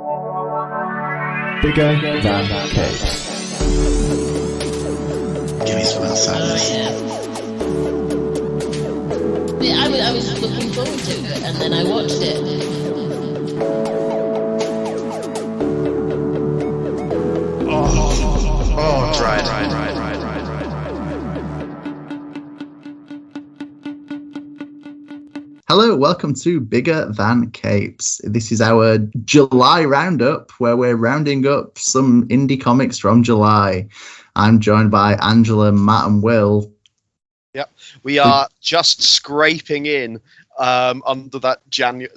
Bigger than capes. Give me some outside. Yeah, I was looking forward to it, and then I watched it. Oh, dry. Hello, welcome to Bigger Than Capes. This is our July roundup, where we're rounding up some indie comics from July. I'm joined by Angela, Matt, and Will. Yep, we are just scraping in under that July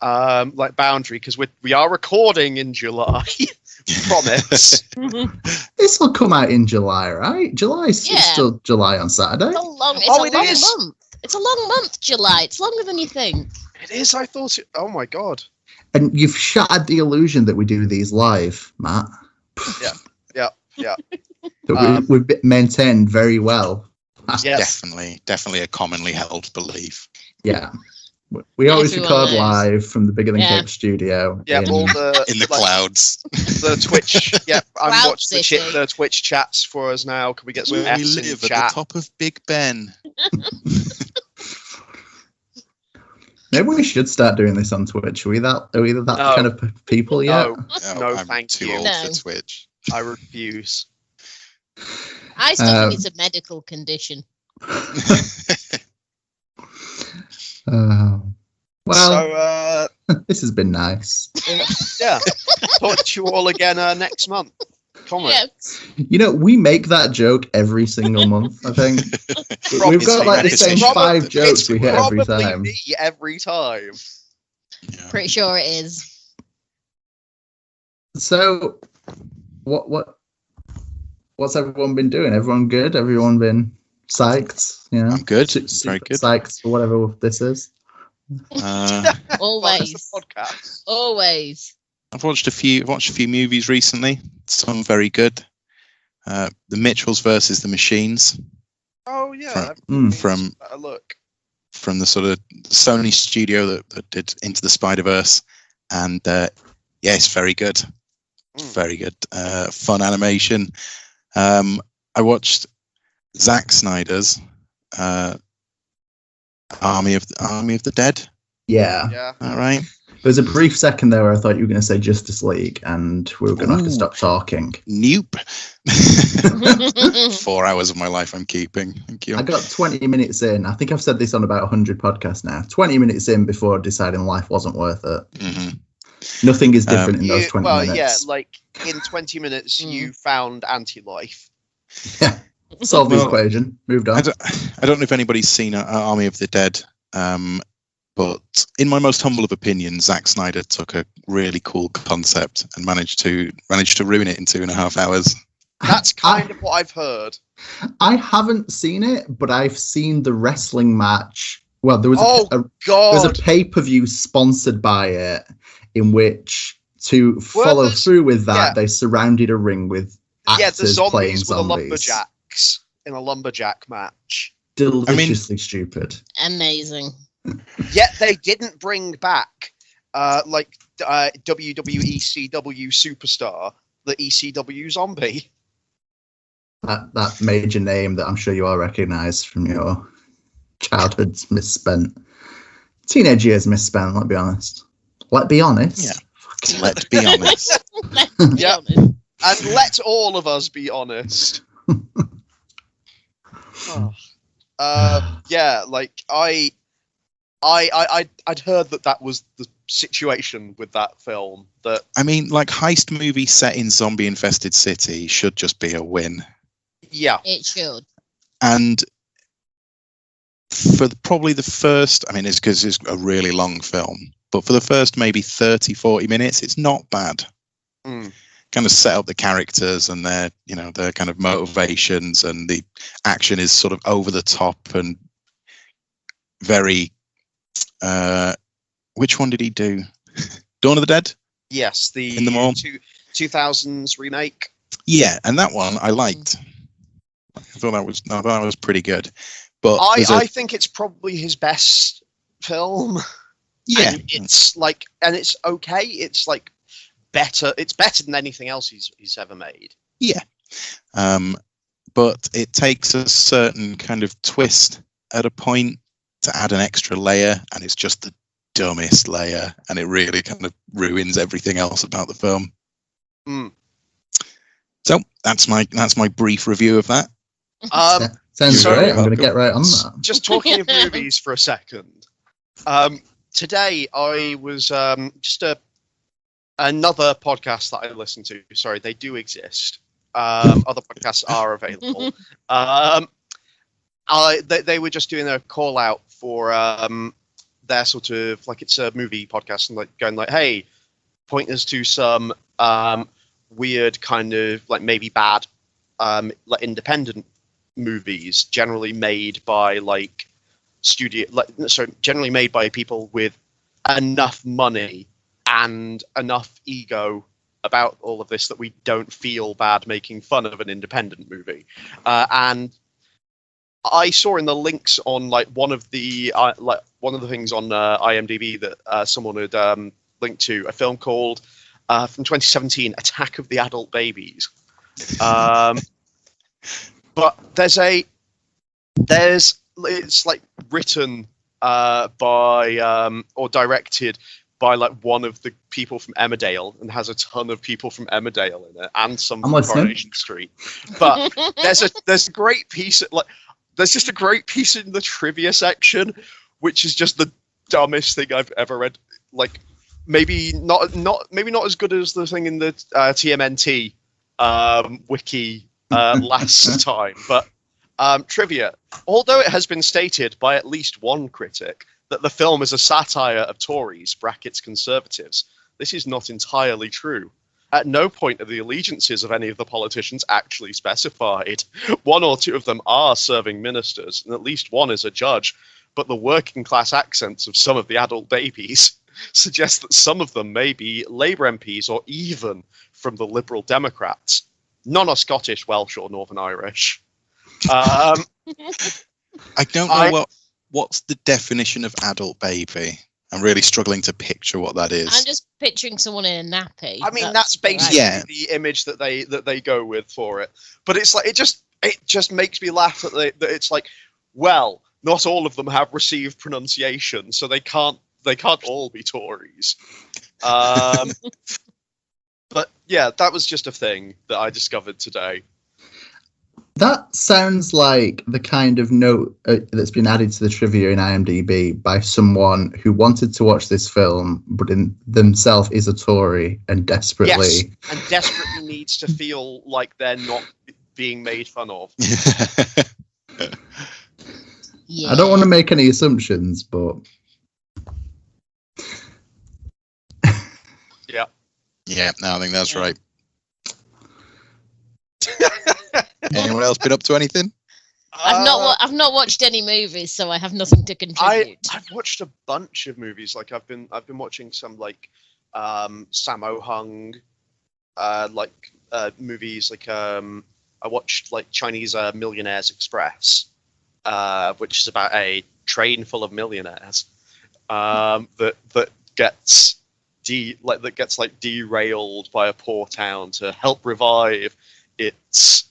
boundary, because we are recording in July. Promise. This will come out in July, right? July's Yeah. still July on Saturday. It's a long is. month. It's a long month, July. It's longer than you think. It is. I thought it. Oh my god. And you've shattered the illusion that we do these live, Matt. Yeah. That we've maintained very well. Yes. Definitely a commonly held belief. Yeah. We always Everyone record knows. live from the Bigger Than Yeah. Cape studio. Yeah, all the In the clouds. the Twitch. Yeah, I'm Cloud watching City. the Twitch chats for us now. Can we get some Where we F's in live the at chat? the top of Big Ben. Maybe we should start doing this on Twitch. Are we that No. kind of people yet? No, Oh, no, I'm thank too you. old No. for Twitch. I refuse. I still think it's a medical condition. Well, So, this has been nice. yeah, talk to you all again next month. Comment. Yeah. You know, we make that joke every single month, I think. Probably We've got like the same Probably- 5 jokes we hit every Probably time. me every time. Yeah. Pretty sure it is. So, what's everyone been doing? Everyone good? Everyone been psyched? You know, I'm good. Super Very good. psyched for whatever this is. Always. That's the podcast. Always. I've watched a few movies recently. Some very good. The Mitchells versus the Machines Oh yeah. from A look. from the sort of Sony studio that did Into the Spider-Verse, and yeah, it's very good. Very good. Fun animation. I watched Zack Snyder's Army of the Dead. Yeah. Yeah. All right. There was a brief second there where I thought you were going to say Justice League, and we were going to have to stop talking. Nope. 4 hours of my life I'm keeping. Thank you. I got 20 minutes in. I think I've said this on about 100 podcasts now. 20 minutes in before deciding life wasn't worth it. Mhm. Nothing is different in those 20 well, minutes. yeah, like in 20 minutes you found anti-life. Yeah. Solved the Well, equation. Moved on. I don't know if anybody's seen Army of the Dead, but in my most humble of opinions, Zack Snyder took a really cool concept and managed to ruin it in 2.5 hours. That's kind of what I've heard. I haven't seen it, but I've seen the wrestling match. Well, there was there was God. a pay-per-view sponsored by it, in which to follow through with that, they surrounded a ring with the actors playing zombies were the zombies. lumberjacks in a lumberjack match. Deliciously stupid. Amazing. Yet they didn't bring back WWE CW superstar, the ECW zombie. That major name that I'm sure you all recognise from your childhood's misspent. Teenage years misspent, let's be honest. Let's be honest. Yeah. Let's be honest. Let's be Yeah. honest. And let all of us be honest. Yeah, like I'd heard that was the situation with that film. That I mean, like, heist movie set in zombie-infested city should just be a win. yeah, It should. And for probably the first, I mean, it's because it's a really long film, but for the first maybe 30, 40 minutes, it's not bad. Kind of set up the characters and their kind of motivations, and the action is sort of over the top and very, which one did he do? Dawn of the Dead? yes, the In the mall? 2000s remake. Yeah, and that one I liked. I thought that was pretty good. But I think it's probably his best film. Yeah, and it's like, and it's okay. It's like better. It's better than anything else he's ever made. yeah. But it takes a certain kind of twist at a point to add an extra layer, and it's just the dumbest layer, and it really kind of ruins everything else about the film. So that's my brief review of that. Sounds So- great. I'm going to get right on that. Just talking of movies for a second. Today I was just another podcast that I listened to. Sorry, they do exist. Other podcasts are available. They were just doing a call out for their sort of like, it's a movie podcast, and like going like, hey, point us to some weird kind of like maybe bad like independent movies, generally made by like generally made by people with enough money and enough ego about all of this that we don't feel bad making fun of an independent movie. And I saw in the links on like one of the things on IMDb that someone had linked to a film called from 2017, Attack of the Adult Babies. But it's like written by or directed by like one of the people from Emmerdale, and has a ton of people from Emmerdale in it, and some from Coronation Street. But there's a great piece there's just a great piece in the trivia section, which is just the dumbest thing I've ever read. Like maybe not as good as the thing in the TMNT wiki last time, but trivia. Although it has been stated by at least one critic that the film is a satire of Tories (brackets conservatives), this is not entirely true. At no point are the allegiances of any of the politicians actually specified. One or two of them are serving ministers, and at least one is a judge, but the working class accents of some of the adult babies suggest that some of them may be Labour MPs or even from the Liberal Democrats. None are Scottish, Welsh, or Northern Irish. I don't know what's the definition of adult baby. I'm really struggling to picture what that is. I'm just picturing someone in a nappy. I mean, that's basically the image that they go with for it. But it's like it just makes me laugh that it's like, well, not all of them have received pronunciation, so they can't all be Tories. But yeah, that was just a thing that I discovered today. That sounds like the kind of note that's been added to the trivia in IMDb by someone who wanted to watch this film, but in themselves is a Tory and desperately needs to feel like they're not being made fun of. Yeah. I don't want to make any assumptions, but yeah, no, I think that's right. Anyone else been up to anything? I've not watched any movies, so I have nothing to contribute. I've watched a bunch of movies. Like I've been watching some like Sammo Hung, movies. Like I watched like Chinese Millionaires Express, which is about a train full of millionaires that gets derailed by a poor town to help revive its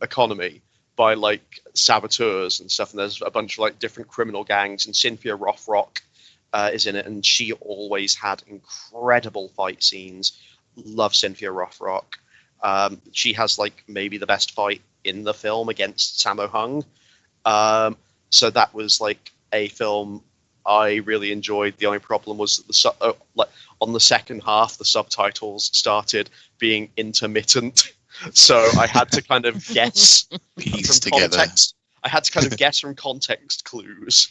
economy by like saboteurs and stuff. And there's a bunch of like different criminal gangs, and Cynthia Rothrock is in it, and she always had incredible fight scenes. Love Cynthia Rothrock. She has like maybe the best fight in the film against Sammo Hung. So that was like a film I really enjoyed. The only problem was that on the second half, the subtitles started being intermittent. So I had to kind of guess Piece from together. context. I had to kind of guess from context clues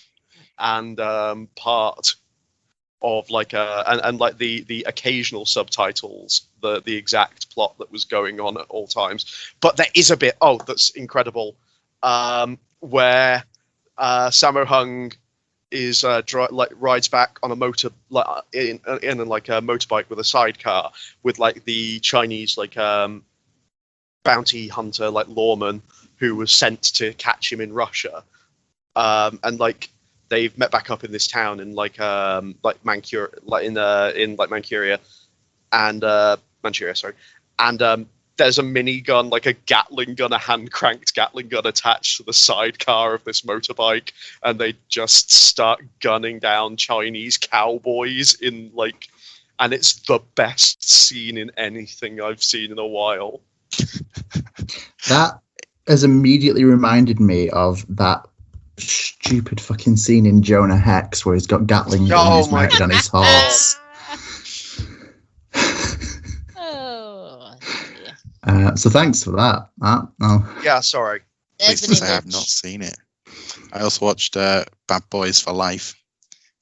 and part of like and like the occasional subtitles, the exact plot that was going on at all times. But there is a bit that's incredible where Sammo Hung is rides back on a motor in like a motorbike with a sidecar with like the Chinese like bounty hunter like lawman who was sent to catch him in Russia, and like they've met back up in this town in Manchuria, Manchuria, and Manchuria, sorry, and there's a minigun, like a Gatling gun, a hand-cranked Gatling gun attached to the sidecar of this motorbike, and they just start gunning down Chinese cowboys and it's the best scene in anything I've seen in a while. That has immediately reminded me of that stupid fucking scene in Jonah Hex where he's got Gatling gun and he's mounted on his horse. So thanks for that, Matt. Yeah, sorry. Please to say I have not seen it. I also watched Bad Boys for Life,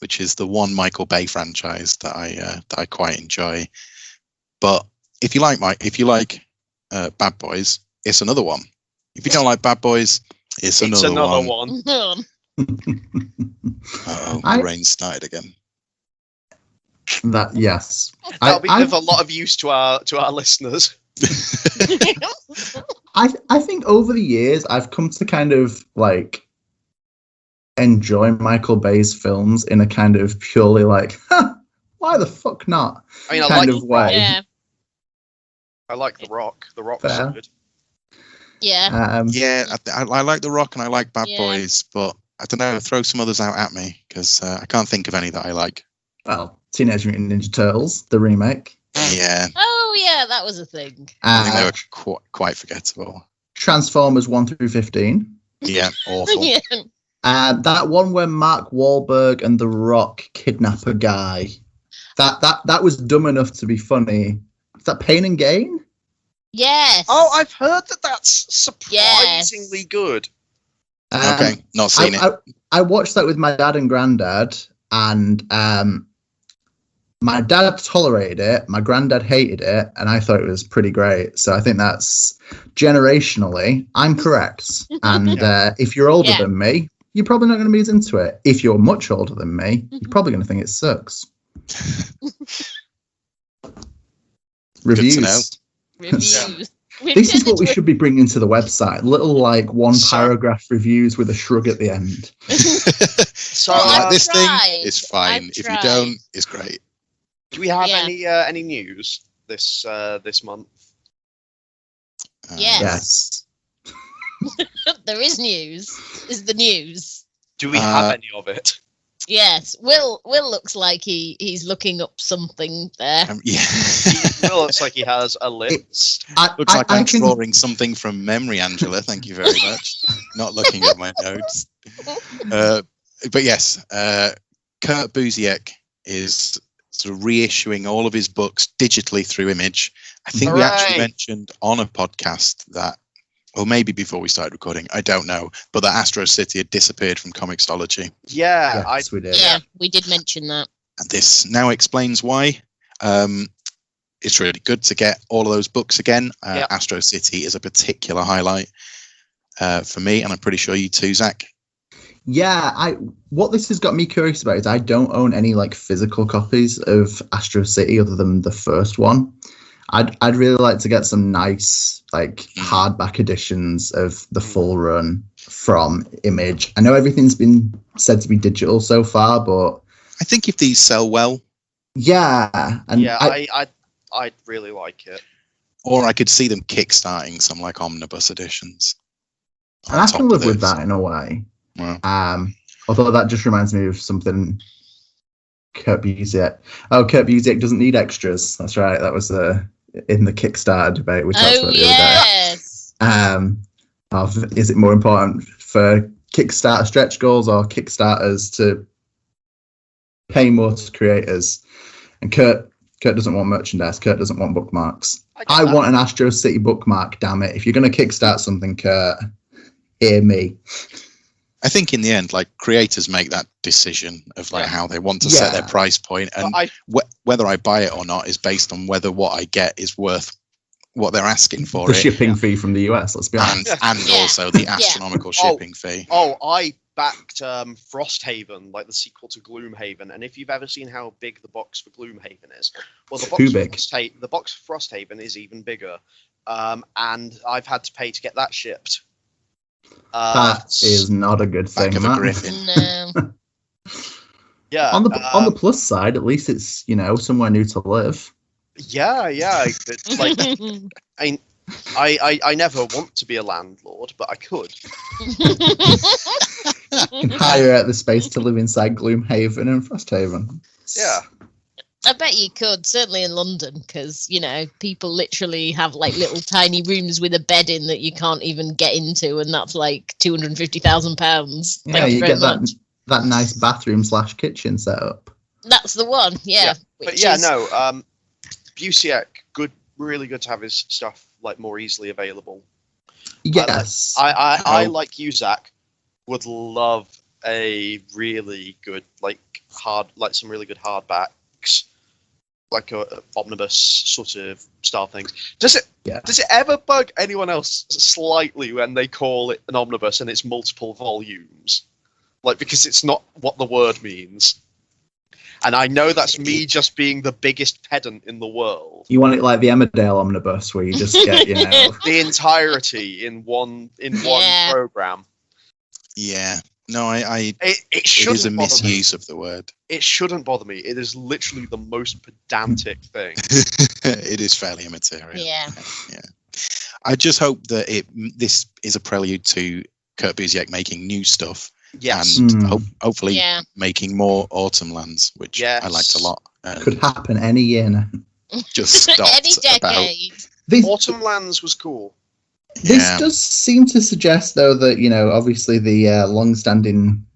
which is the one Michael Bay franchise that I quite enjoy. But if you like Bad Boys, it's another one. If you don't like Bad Boys, it's another one. The rain started again. That yes, that'll be of a lot of use to our listeners. I think over the years I've come to kind of like enjoy Michael Bay's films in a kind of purely like, why the fuck not? I mean, kind of way. Yeah. I like The Rock. The Rock's good. Yeah. I like The Rock and I like Bad Boys, but I don't know. Throw some others out at me because I can't think of any that I like. Well, Teenage Mutant Ninja Turtles, the remake. Yeah. Oh yeah, that was a thing. I think they were quite forgettable. Transformers 1 through 15. Yeah, awful. Yeah. That one where Mark Wahlberg and The Rock kidnap a guy. That was dumb enough to be funny. Is that Pain and Gain? Yes. Oh, I've heard that's surprisingly good. Okay, not seen it. I watched that with my dad and granddad, and my dad tolerated it, my granddad hated it, and I thought it was pretty great. So I think that's generationally, I'm correct. And if you're older than me, you're probably not going to be as into it. If you're much older than me, you're probably going to think it sucks. Reviews. Good to know. Reviews. This is what we should be bringing to the website. Little like one paragraph reviews with a shrug at the end. So this thing is fine. If you don't, it's great. Do we have any news this month? Yes. There is news. Is the news? Do we have any of it? Yes. Will looks like he's looking up something there. Will looks like he has a list. Looks like I'm drawing something from memory, Angela. Thank you very much. Not looking at my notes. But yes, Kurt Busiek is sort of reissuing all of his books digitally through Image. I think we actually mentioned on a podcast that, or maybe before we started recording, I don't know, but that Astro City had disappeared from ComiXology. Yeah, yes, we did. Yeah, we did mention that. And this now explains why. It's really good to get all of those books again. Astro City is a particular highlight for me, and I'm pretty sure you too, Zach. Yeah, what this has got me curious about is I don't own any like physical copies of Astro City other than the first one. I'd really like to get some nice like hardback editions of the full run from Image. I know everything's been said to be digital so far, but I think if these sell well, I'd really like it. Or I could see them kickstarting some like omnibus editions. And I can live with that in a way. Wow. Although that just reminds me of something Kurt Busiek. Oh, Kurt Busiek doesn't need extras. That's right. That was in the Kickstarter debate we talked about the other day. Is it more important for Kickstarter stretch goals or Kickstarters to pay more to creators? And Kurt doesn't want merchandise. Kurt doesn't want bookmarks. I want an Astro City bookmark, damn it. If you're going to Kickstart something, Kurt, hear me. I think in the end, like, creators make that decision of like how they want to set their price point, and whether I buy it or not is based on whether what I get is worth what they're asking for. The shipping fee from the US, let's be honest, and also the astronomical shipping fee. I backed Frosthaven, like the sequel to Gloomhaven, and if you've ever seen how big the box for Gloomhaven is, well, the box for Frosthaven is even bigger, and I've had to pay to get that shipped. That is not a good thing, Back of a griffin. No. Yeah. On the plus side, at least it's somewhere new to live. Yeah. It's like I never want to be a landlord, but I could. You can hire out the space to live inside Gloomhaven and Frosthaven. Yeah. I bet you could, certainly in London, because, people literally have like little tiny rooms with a bed in that you can't even get into, and that's like £250,000. Yeah, you get that nice bathroom / kitchen setup. That's the one, yeah. Busiek, really good to have his stuff like more easily available. Yes. I like Uzak, would love a really good some really good hardbacks, like a omnibus sort of style things. Does it ever bug anyone else slightly when they call it an omnibus and it's multiple volumes? Like, because it's not what the word means. And I know that's me just being the biggest pedant in the world. You want it like the Emmerdale omnibus, where you just get, the entirety in one program. Yeah. No, it shouldn't is a misuse of the word. It shouldn't bother me. It is literally the most pedantic thing. It is fairly immaterial. Yeah. I just hope that this is a prelude to Kurt Busiek making new stuff. Yes. And hopefully making more Autumn Lands, which I liked a lot. Could happen any year now. Just stopped any decade. Autumn Lands was cool. This does seem to suggest, though, that, obviously the long-standing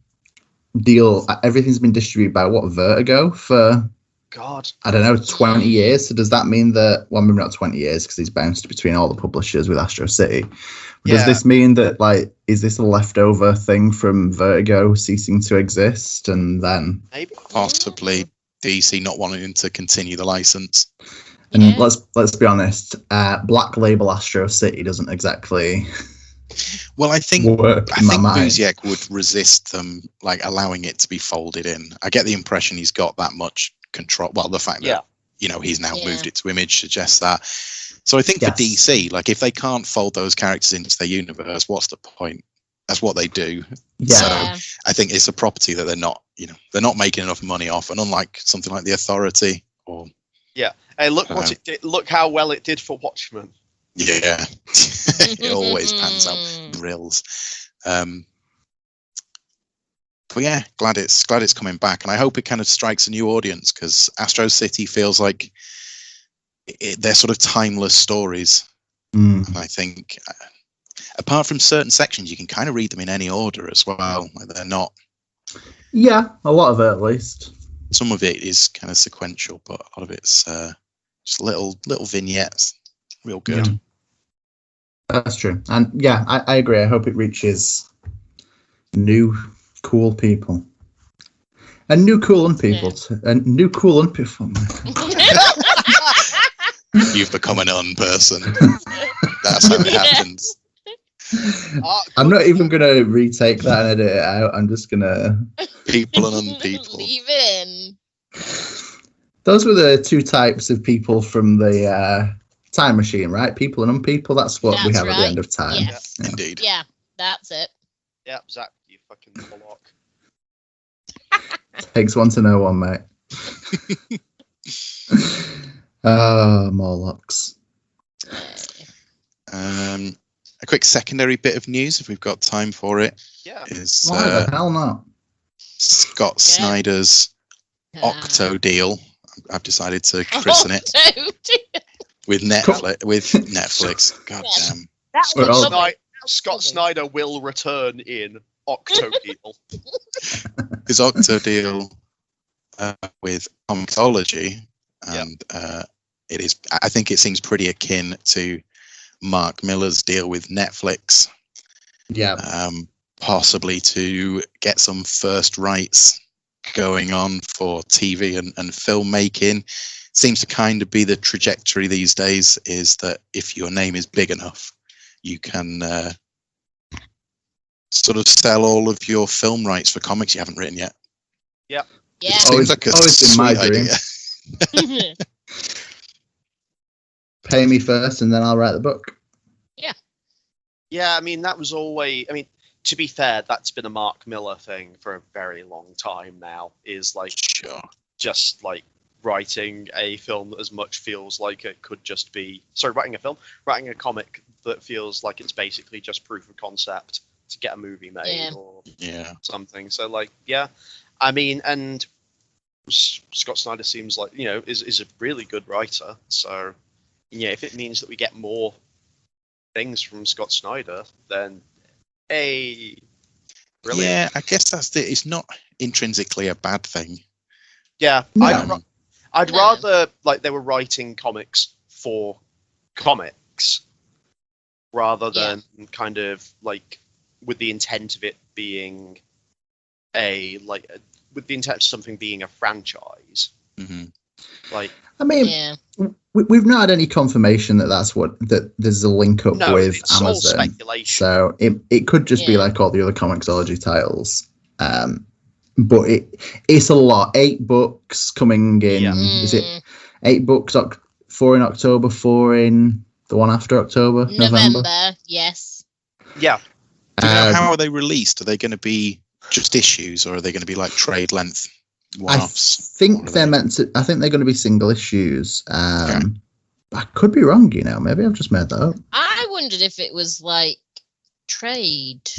deal, everything's been distributed by, Vertigo for, God, I don't know, 20 years. So does that mean that, well, maybe not 20 years, because he's bounced between all the publishers with Astro City. Does this mean that, is this a leftover thing from Vertigo ceasing to exist, and then maybe possibly DC not wanting to continue the license? And let's be honest, Black Label Astro City doesn't exactly. Well, I think Busiek would resist them allowing it to be folded in. I get the impression he's got that much control. Well, the fact that he's now moved it to Image suggests that. So I think for DC, if they can't fold those characters into their universe, what's the point? That's what they do. Yeah. So I think it's a property that they're not making enough money off, and unlike something like The Authority or. Yeah. Hey, look what it did. Look how well it did for Watchmen. Yeah. It always pans out brills. But yeah, glad it's coming back, and I hope it kind of strikes a new audience, because Astro City feels like they're sort of timeless stories. And I think, apart from certain sections, you can kind of read them in any order as well. They're not. Yeah, a lot of it at least. Some of it is kind of sequential, but a lot of it's just little vignettes. Real good. Yeah. That's true. And yeah, I agree. I hope it reaches new cool people. And new cool people. And new cool people. You've become an person. That's how it happens. I'm not even going to retake that and edit it out. I'm just going to... People and unpeople. Leave it in. Those were the two types of people from the time machine, right? People and unpeople. That's what we have at the end of time. Yes. Yeah. Indeed. Yeah, that's it. Yeah, Zach, you fucking block. Takes one to know one, mate. Morlocks. A quick secondary bit of news, if we've got time for it. Yeah. Is why the hell not? Scott Snyder's Octo deal. I've decided to christen it with Netflix. God damn. Scott Snyder will return in Octo deal. His Octo deal with ComiXology, and it is. I think it seems pretty akin to Mark Millar's deal with Netflix. Yeah. Possibly to get some first rights going on for TV and filmmaking. Seems to kind of be the trajectory these days, is that if your name is big enough, you can sort of sell all of your film rights for comics you haven't written yet. Yep. Yeah. Seems like a always been my dream. idea. Pay me first and then I'll write the book. Yeah. Yeah, I mean, that was always... I mean, to be fair, that's been a Mark Miller thing for a very long time now. Is like just like writing a film that as much feels like it could just be writing a comic that feels like it's basically just proof of concept to get a movie made or something. So like, yeah, I mean, and Scott Snyder seems like, you know, is a really good writer. So yeah, if it means that we get more things from Scott Snyder, then brilliant. Yeah, I guess it's not intrinsically a bad thing. Yeah, no. I'd rather like they were writing comics for comics rather than kind of like with the intent of it being with the intent of something being a franchise. Mm-hmm. Like, I mean, we've not had any confirmation that there's a link up with it's Amazon. All speculation. So it could just be like all the other ComiXology titles. But it's a lot. 8 books coming in. Yeah. Is it 8 books? 4 in October, 4 in the one after October, November. Yes. Yeah. Do you know how are they released? Are they going to be just issues, or are they going to be like trade length one-offs? I think they're meant to. I think they're going to be single issues. I could be wrong. You know, maybe I've just made that up. I wondered if it was like trade,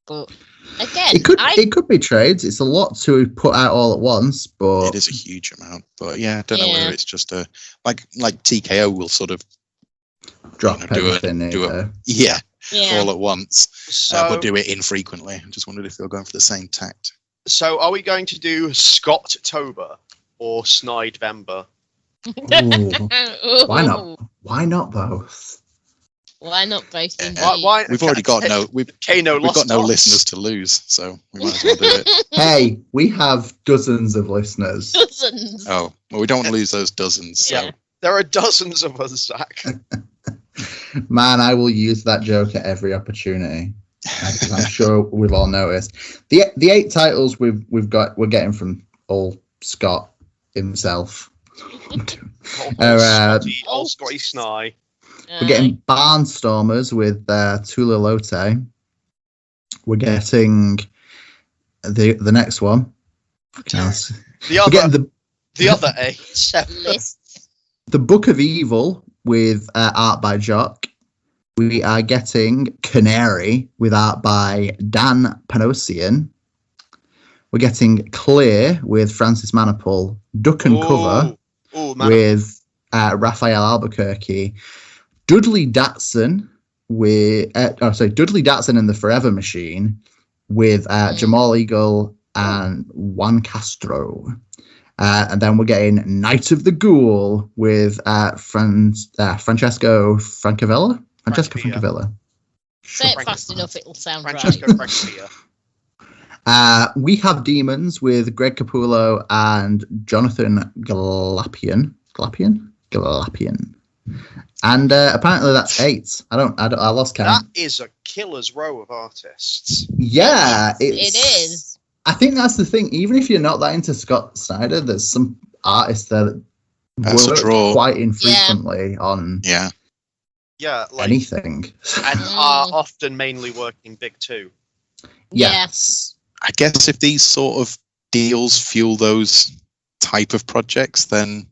but. Again, it could be trades. It's a lot to put out all at once, but it is a huge amount. But yeah, I don't know whether it's just a like TKO will sort of drop everything. All at once, so, but do it infrequently. I just wondered if they were going for the same tact. So, are we going to do Scott-tober or Snidevember? Why not? Why not both? Why not both? Why? We've already got we've got no listeners to lose, so we might as well do it. Hey, we have dozens of listeners. Dozens. Oh, well, we don't want to lose those dozens. So. There are dozens of us, Zach. Man, I will use that joke at every opportunity. I'm sure we've all noticed. The 8 titles we're getting from old Scott himself. Old Scotty Sny. We're getting Barnstormers with Tula Lote. We're getting the next one. The other 8. The Book of Evil with art by Jock. We are getting Canary with art by Dan Panosian. We're getting Clear with Francis Manapul. Duck and Cover with Raphael Albuquerque. Dudley Datsun Dudley Datsun and the Forever Machine with Jamal Eagle and Juan Castro. And then we're getting Night of the Ghoul with Francesco Francavilla. Say it fast enough, it'll sound Francesco right. Francavilla. We have Demons with Greg Capullo and Jonathan Galapian. And apparently that's 8. I lost count. That is a killer's row of artists. Yeah, it is. I think that's the thing. Even if you're not that into Scott Snyder, there's some artists there that work quite infrequently on like anything, and are often mainly working big too. Yes. I guess if these sort of deals fuel those type of projects, then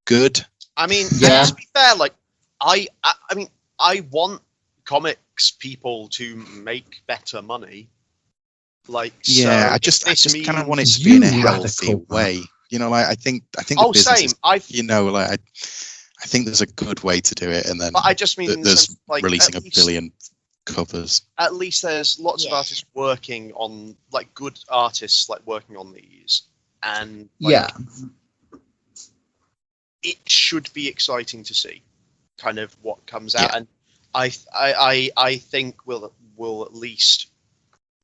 good. I mean, to be fair, like I mean, I want comics people to make better money. Like, I just kind of want it to be in a healthy way. You know, like I think the business is, I think there's a good way to do it, and then I just mean there's releasing a billion covers. At least there's lots of artists working on, like, good artists like working on these, and it should be exciting to see kind of what comes out, and I think we'll at least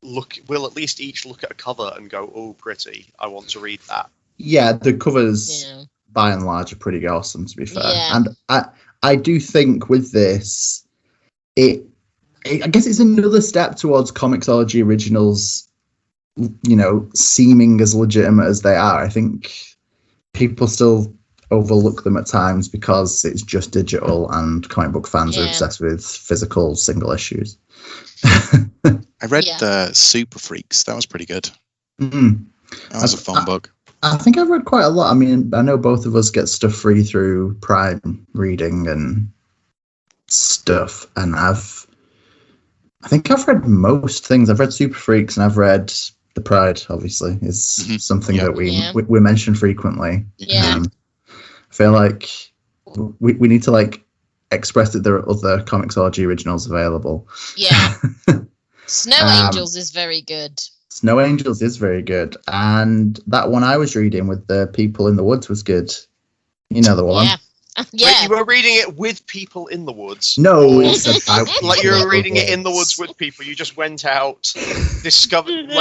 each look at a cover and go, oh, pretty, I want to read that. Yeah, the covers by and large are pretty awesome, to be fair. And I do think with this, I guess it's another step towards ComiXology Originals, you know, seeming as legitimate as they are. I think people still overlook them at times because it's just digital and comic book fans are obsessed with physical single issues. I read Super Freaks. That was pretty good. Mm-hmm. That was a fun book. I think I've read quite a lot. I mean, I know both of us get stuff free through Prime Reading and stuff, and I think I've read most things. I've read Super Freaks and I've read The Pride, obviously, is something that we mention frequently. Yeah. I feel like we need to like express that there are other ComiXology originals available. Yeah. Snow Angels is very good. Snow Angels is very good. And that one I was reading with the people in the woods was good. You know the one. Yeah. Yeah. Wait, you were reading it with people in the woods? No, it's about like you were reading it in the woods with people. You just went out, discovered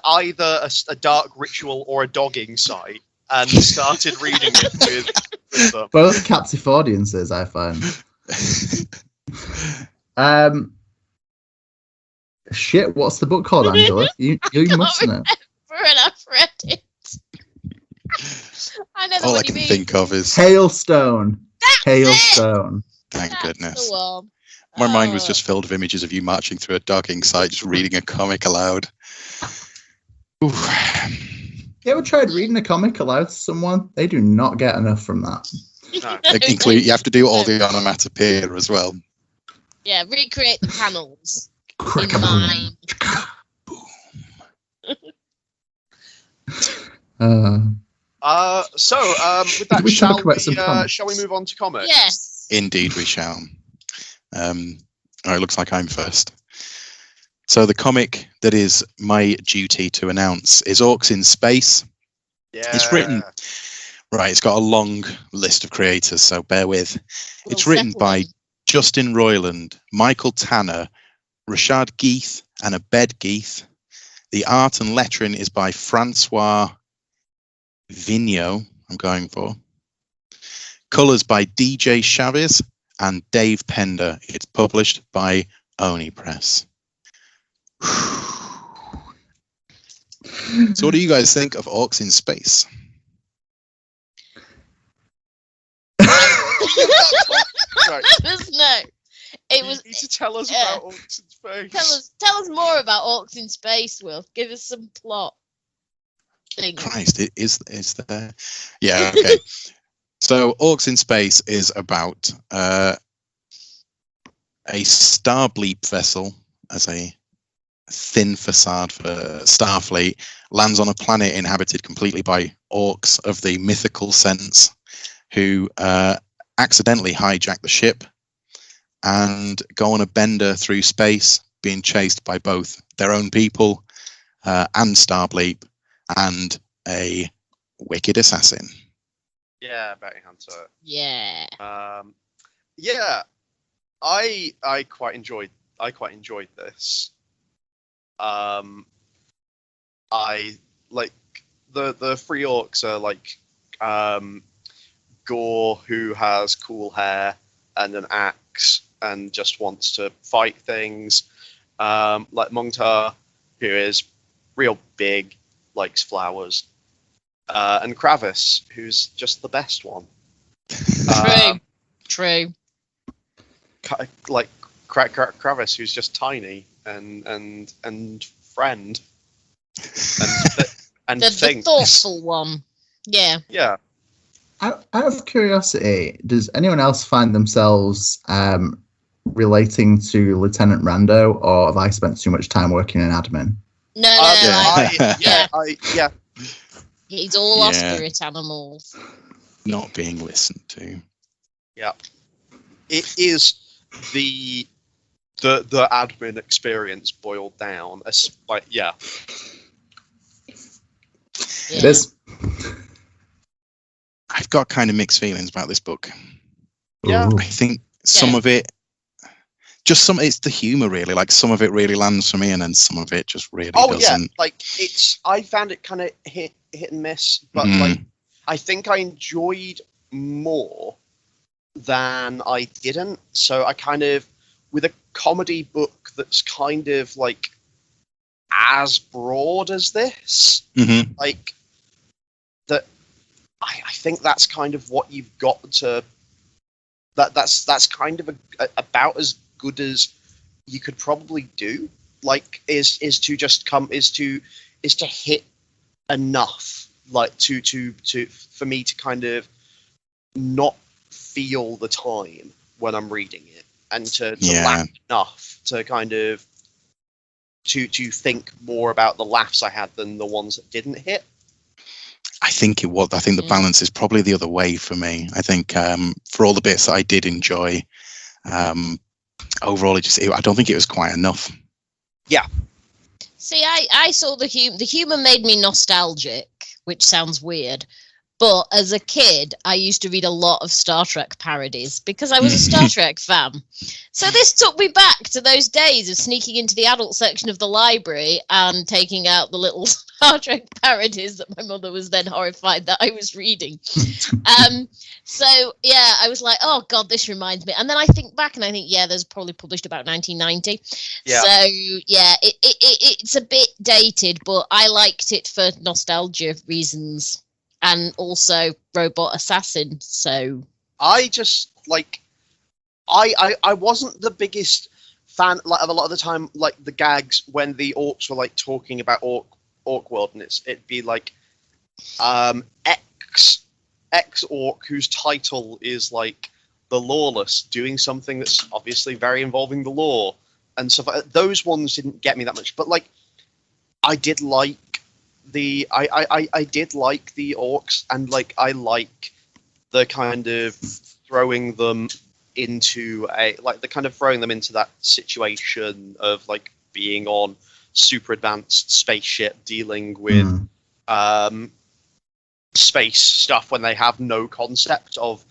either a dark ritual or a dogging site, and started reading it with them. Both captive audiences, I find. Shit, what's the book called, Angela? You must know. I've read it. I know all what I can you mean. think of is Hailstone. That's Hailstone. Thank goodness. The one. My mind was just filled with images of you marching through a dogging site, just reading a comic aloud. Ooh. You ever tried reading a comic aloud to someone? They do not get enough from that. No. You have to do all the onomatopoeia as well. Yeah, recreate the panels in mind. With that, shall we move on to comics? Yes. Indeed, we shall. It looks like I'm first. So the comic that is my duty to announce is Orcs in Space. Yeah. It's written... Right, it's got a long list of creators, so bear with. It's written by Justin Roiland, Michael Tanner, Rashad Geith, and Abed Geith. The art and lettering is by Francois Vigneault, I'm going for. Colours by DJ Chavez and Dave Pender. It's published by Oni Press. So what do you guys think of Orcs in Space? Right. No. It was. You need to tell us about Orcs in Space. Tell us more about Orcs in Space, Will. Give us some plot. Christ, it is there. Yeah, okay. So Orcs in Space is about a Starbleep vessel as a thin facade for Starfleet lands on a planet inhabited completely by orcs of the mythical sense who accidentally hijack the ship and go on a bender through space, being chased by both their own people and Starbleep and a wicked assassin. Yeah, bounty hunter. Yeah. Yeah. I quite enjoyed this. I like the three orcs are like Gore, who has cool hair and an axe and just wants to fight things. Like Mungtar, who is real big, likes flowers. And Kravis, who's just the best one. True. Like Kravis, who's just tiny and friend. And the thoughtful one. Yeah. Yeah. Out of curiosity, does anyone else find themselves relating to Lieutenant Rando, or have I spent too much time working in admin? Yeah. He's all our spirit animals. Not being listened to. Yeah. It is the admin experience boiled down. It is. I've got kind of mixed feelings about this book. Yeah. I think some of it, it's the humor really. Like some of it really lands for me, and then some of it just really doesn't. Yeah. Like I found it kind of hit and miss, but like I think I enjoyed more than I didn't. So I kind of, with a comedy book that's kind of like as broad as this, like that. I think that's kind of what you've got to. That's kind of about as good as you could probably do. Like, is to hit enough, like to for me to kind of not feel the time when I'm reading it, and to laugh enough to kind of to think more about the laughs I had than the ones that didn't hit. I think the balance is probably the other way for me. I think for all the bits that I did enjoy, overall, I don't think it was quite enough. Yeah. See, I saw the humor made me nostalgic, which sounds weird. But as a kid, I used to read a lot of Star Trek parodies because I was a Star Trek fan. So this took me back to those days of sneaking into the adult section of the library and taking out the little Star Trek parodies that my mother was then horrified that I was reading. So, yeah, I was like, oh, God, this reminds me. And then I think back and I think, yeah, there's probably published about 1990. Yeah. So, yeah, it's a bit dated, but I liked it for nostalgia reasons. And also Robot Assassin, so I just like I wasn't the biggest fan like of a lot of the time, like the gags when the orcs were like talking about orc world, and it'd be like X orc whose title is like the lawless doing something that's obviously very involving the law and stuff like that. Those ones didn't get me that much, but like I did like I did like the orcs, and like I like the kind of throwing them into that situation of like being on super advanced spaceship dealing with space stuff when they have no concept of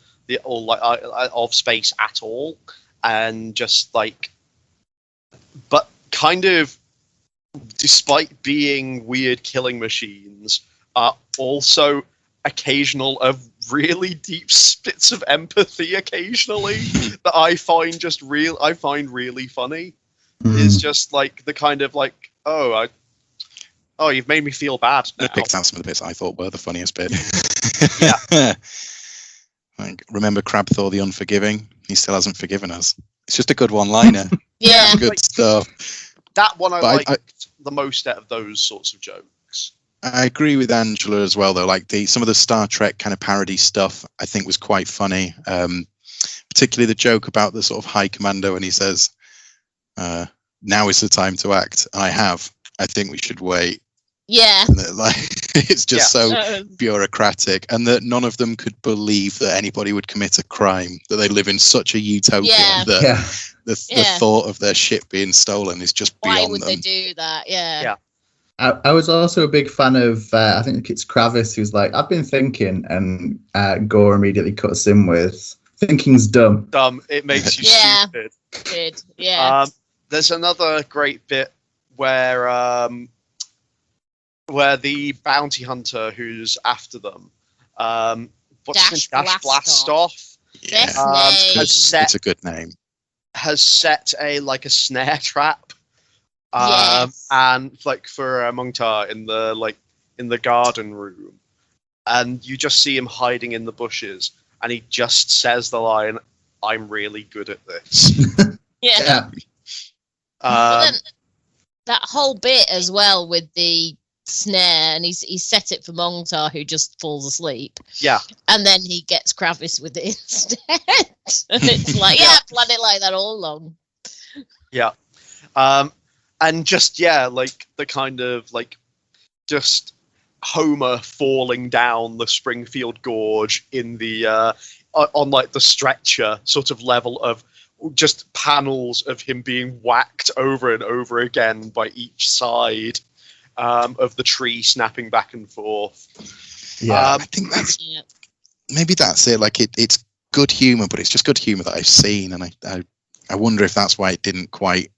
of space at all, and just like, but kind of, despite being weird killing machines, are also occasional of really deep bits of empathy occasionally that I find really funny. Is just like the kind of like, oh, you've made me feel bad now. I picked out some of the bits I thought were the funniest bit. Yeah. Like, remember Crab Thor the Unforgiving? He still hasn't forgiven us. It's just a good one-liner. Yeah. Good stuff. That one I liked the most out of those sorts of jokes. I agree with Angela as well, though. Like some of the Star Trek kind of parody stuff, I think was quite funny. Particularly the joke about the sort of high commando, and he says, "Now is the time to act." I think we should wait. Yeah. Like, it's just so bureaucratic, and that none of them could believe that anybody would commit a crime. That they live in such a utopia that the thought of their ship being stolen is just beyond them. Why would they do that? Yeah. I was also a big fan of, I think it's Kravis, who's like, I've been thinking, and Gore immediately cuts in with, thinking's dumb. Dumb. It makes you stupid. Good. Yeah. There's another great bit where the bounty hunter who's after them, Dash Blastoff, it's a good name. Has set a snare trap, and like for Mungtar in the garden room, and you just see him hiding in the bushes, and he just says the line, "I'm really good at this." Yeah. But then that whole bit as well with the snare, and he's set it for Mungtar, who just falls asleep. Yeah. And then he gets Kravis with it instead. And it's like, plan it like that all along. Yeah. And just, like the kind of like just Homer falling down the Springfield Gorge in the on like the stretcher sort of level of just panels of him being whacked over and over again by each side of the tree, snapping back and forth. I think maybe that's it. Like it's good humor, but it's just good humor that I've seen, and I wonder if that's why it didn't quite.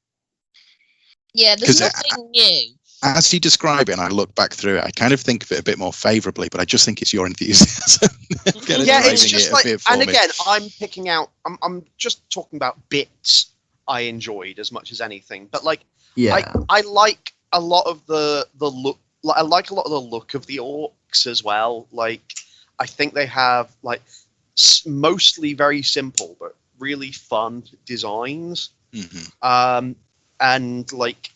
Yeah, there's nothing new. As you describe it, and I look back through it, I kind of think of it a bit more favourably, but I just think it's your enthusiasm. It's just like, and again, I'm picking out. I'm just talking about bits I enjoyed as much as anything. But like, I like a lot of the look. Like, I like a lot of the look of the orcs as well. Like, I think they have like mostly very simple but really fun designs. And like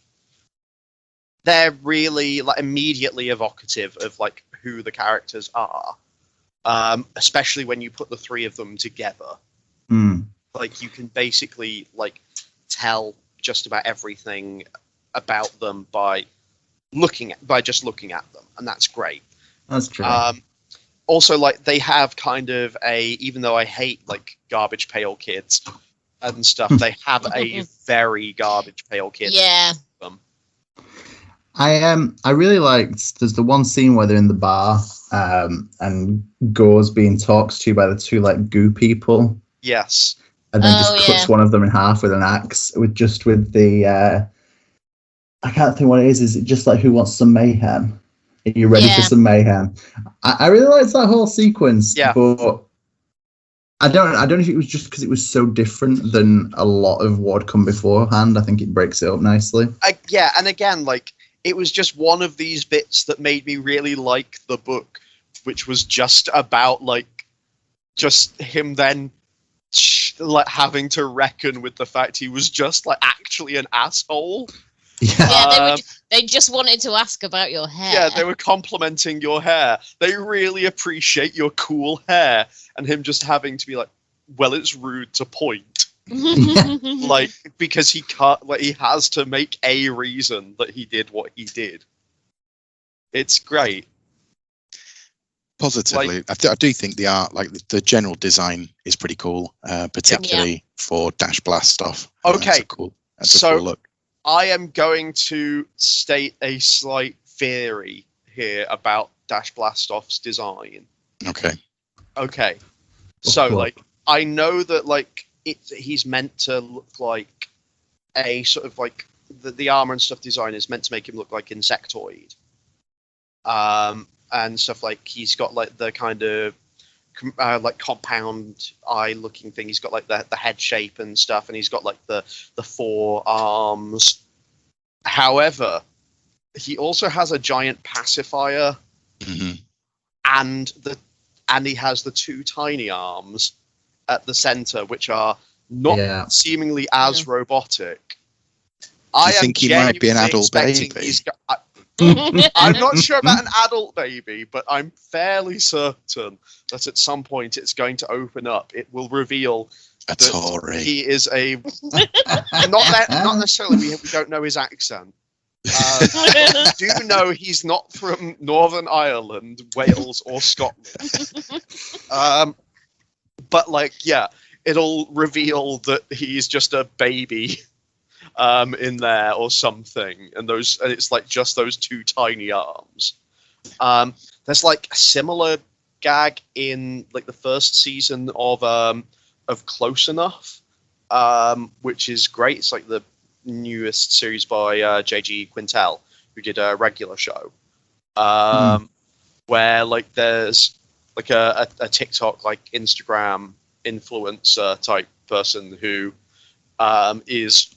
they're really like immediately evocative of like who the characters are, especially when you put the three of them together. Like you can basically like tell just about everything about them by just looking at them, and that's great. That's true. Also, like they have kind of even though I hate like Garbage Pail Kids and stuff, they have a very Garbage Pail Kids. Yeah. I really liked. There's the one scene where they're in the bar, and Gore's being talked to by the two like goo people. Yes. And then just cuts one of them in half with an axe. With the I can't think what it is. Is it just like Who Wants Some Mayhem? Are you ready for some mayhem? I really liked that whole sequence. Yeah. But I don't know if it was just because it was so different than a lot of what had come beforehand. I think it breaks it up nicely. Yeah, and again, like it was just one of these bits that made me really like the book, which was just about like just him then like having to reckon with the fact he was just like actually an asshole. Yeah, they just wanted to ask about your hair. Yeah, they were complimenting your hair. They really appreciate your cool hair, and him just having to be like, well, it's rude to point. Like, because he can't, like, he has to make a reason that he did what he did. It's great. Positively, like, I do think the art, like the general design, is pretty cool, particularly for Dash Blast stuff. Okay, that's a cool look. I am going to state a slight theory here about Dash Blastoff's design. Okay. So, like, I know that, like, he's meant to look like a sort of, like, the armor and stuff design is meant to make him look like Insectoid. And stuff like, he's got, like, the kind of, like, compound eye-looking thing. He's got, like, the head shape and stuff, and he's got, like, the four arms. However, he also has a giant pacifier, and he has the two tiny arms at the center, which are not seemingly as robotic. I think he might be an adult baby. I'm not sure about an adult baby, but I'm fairly certain that at some point it's going to open up. It will reveal that he is a not necessarily. We don't know his accent. Do know he's not from Northern Ireland, Wales, or Scotland. But like, yeah, it'll reveal that he's just a baby. In there or something, and it's like just those two tiny arms. There's like a similar gag in like the first season of Close Enough, which is great. It's like the newest series by J.G. Quintel, who did a regular show, where like there's like a TikTok, like Instagram influencer type person who is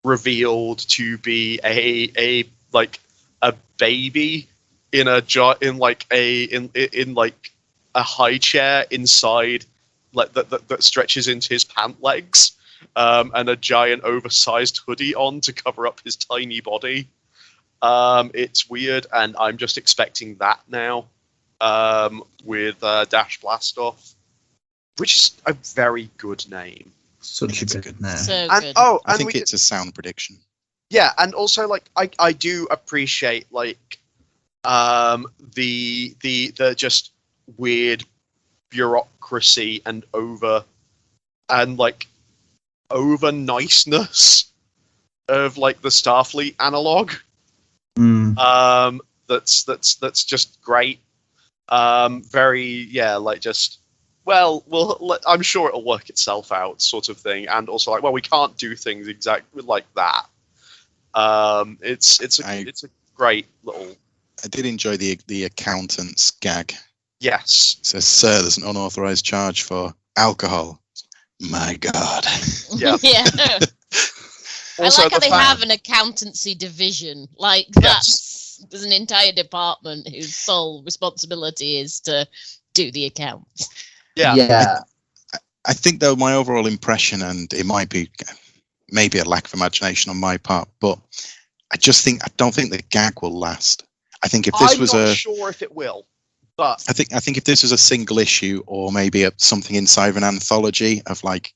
revealed to be a baby in a high chair inside like that stretches into his pant legs, and a giant oversized hoodie on to cover up his tiny body. It's weird, and I'm just expecting that now with Dash Blastoff, which is a very good name. Such a good name. So and, good. I think it's a sound prediction. Yeah, and also like I do appreciate like the just weird bureaucracy and over niceness of like the Starfleet analog. That's just great. I'm sure it'll work itself out, sort of thing. And also, like, well, we can't do things exactly like that. It's a great little. I did enjoy the accountant's gag. Yes. It says, "Sir, there's an unauthorized charge for alcohol." My God. Yeah. Yeah. Also, I like how they have an accountancy division. Like, there's an entire department whose sole responsibility is to do the accounts. Yeah. I think, though, my overall impression, and it might be maybe a lack of imagination on my part, but I don't think the gag will last. I think if this was I'm not sure if it will, but I think if this was a single issue or maybe something inside of an anthology of like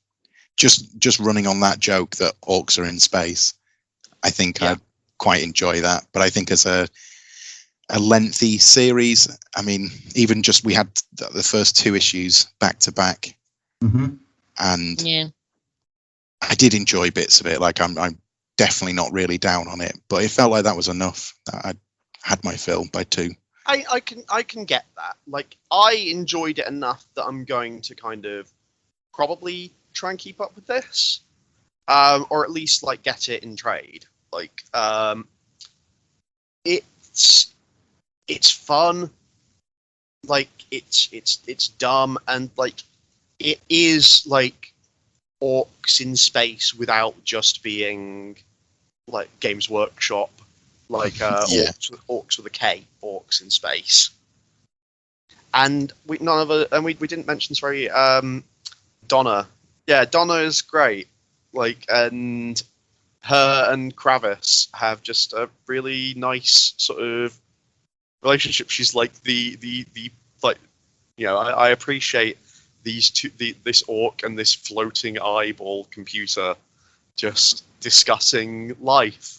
just running on that joke that orcs are in space, I think I'd quite enjoy that. But I think as a lengthy series, I mean, even just we had the first 2 issues back to back, and I did enjoy bits of it. Like I'm definitely not really down on it, but it felt like that was enough. That I had my fill by 2. I can get that. Like, I enjoyed it enough that I'm going to kind of probably try and keep up with this, or at least like get it in trade. Like, it's fun. Like, it's dumb, and like it is like Orcs in Space without just being like Games Workshop. Like orcs with a K, Orcs in Space, and we didn't mention Donna. Yeah, Donna is great. Like, and her and Kravis have just a really nice sort of relationship. She's like the like, you know, I appreciate these two, this orc and this floating eyeball computer just discussing life.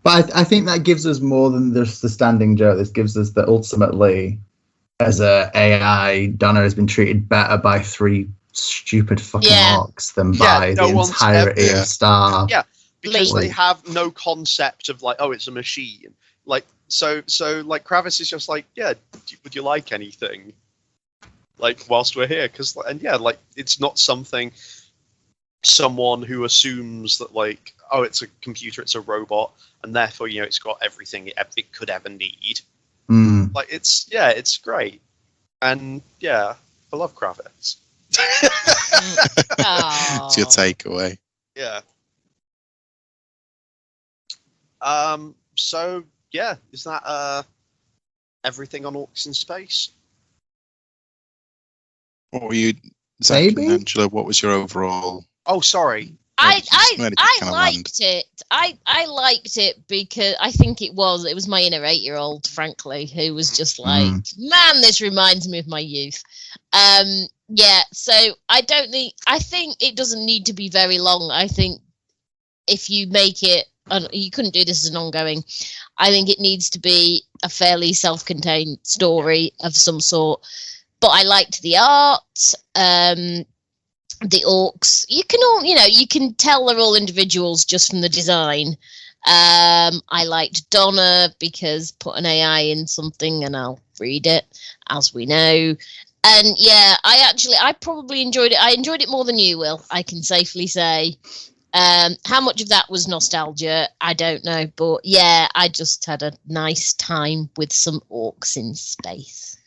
But I think that gives us more than just the standing joke. This gives us that ultimately, as a AI, Donna has been treated better by 3 stupid fucking orcs than by the entirety of Star. Yeah, because they have no concept of like, oh, it's a machine. Like, so like Kravis is just like, yeah, would you like anything? Like, whilst we're here, like it's not something someone who assumes that like, oh, it's a computer, it's a robot, and therefore, you know, it's got everything it could ever need. Like, it's great, and I love Kravis. It's your takeaway. Yeah. So is that everything on Orcs in Space? What were you, Zach and Angela? What was your overall? Oh, sorry. I liked it. I liked it because I think it was my inner 8-year-old, frankly, who was just like, man, this reminds me of my youth. So I think it doesn't need to be very long. I think if you make it, you couldn't do this as an ongoing. I think it needs to be a fairly self-contained story of some sort. But I liked the art. The orcs, you can tell they're all individuals just from the design. I liked Donna because put an AI in something and I'll read it, as we know. And I probably enjoyed it. I enjoyed it more than you will, I can safely say. How much of that was nostalgia, I don't know. But I just had a nice time with some Orcs in Space.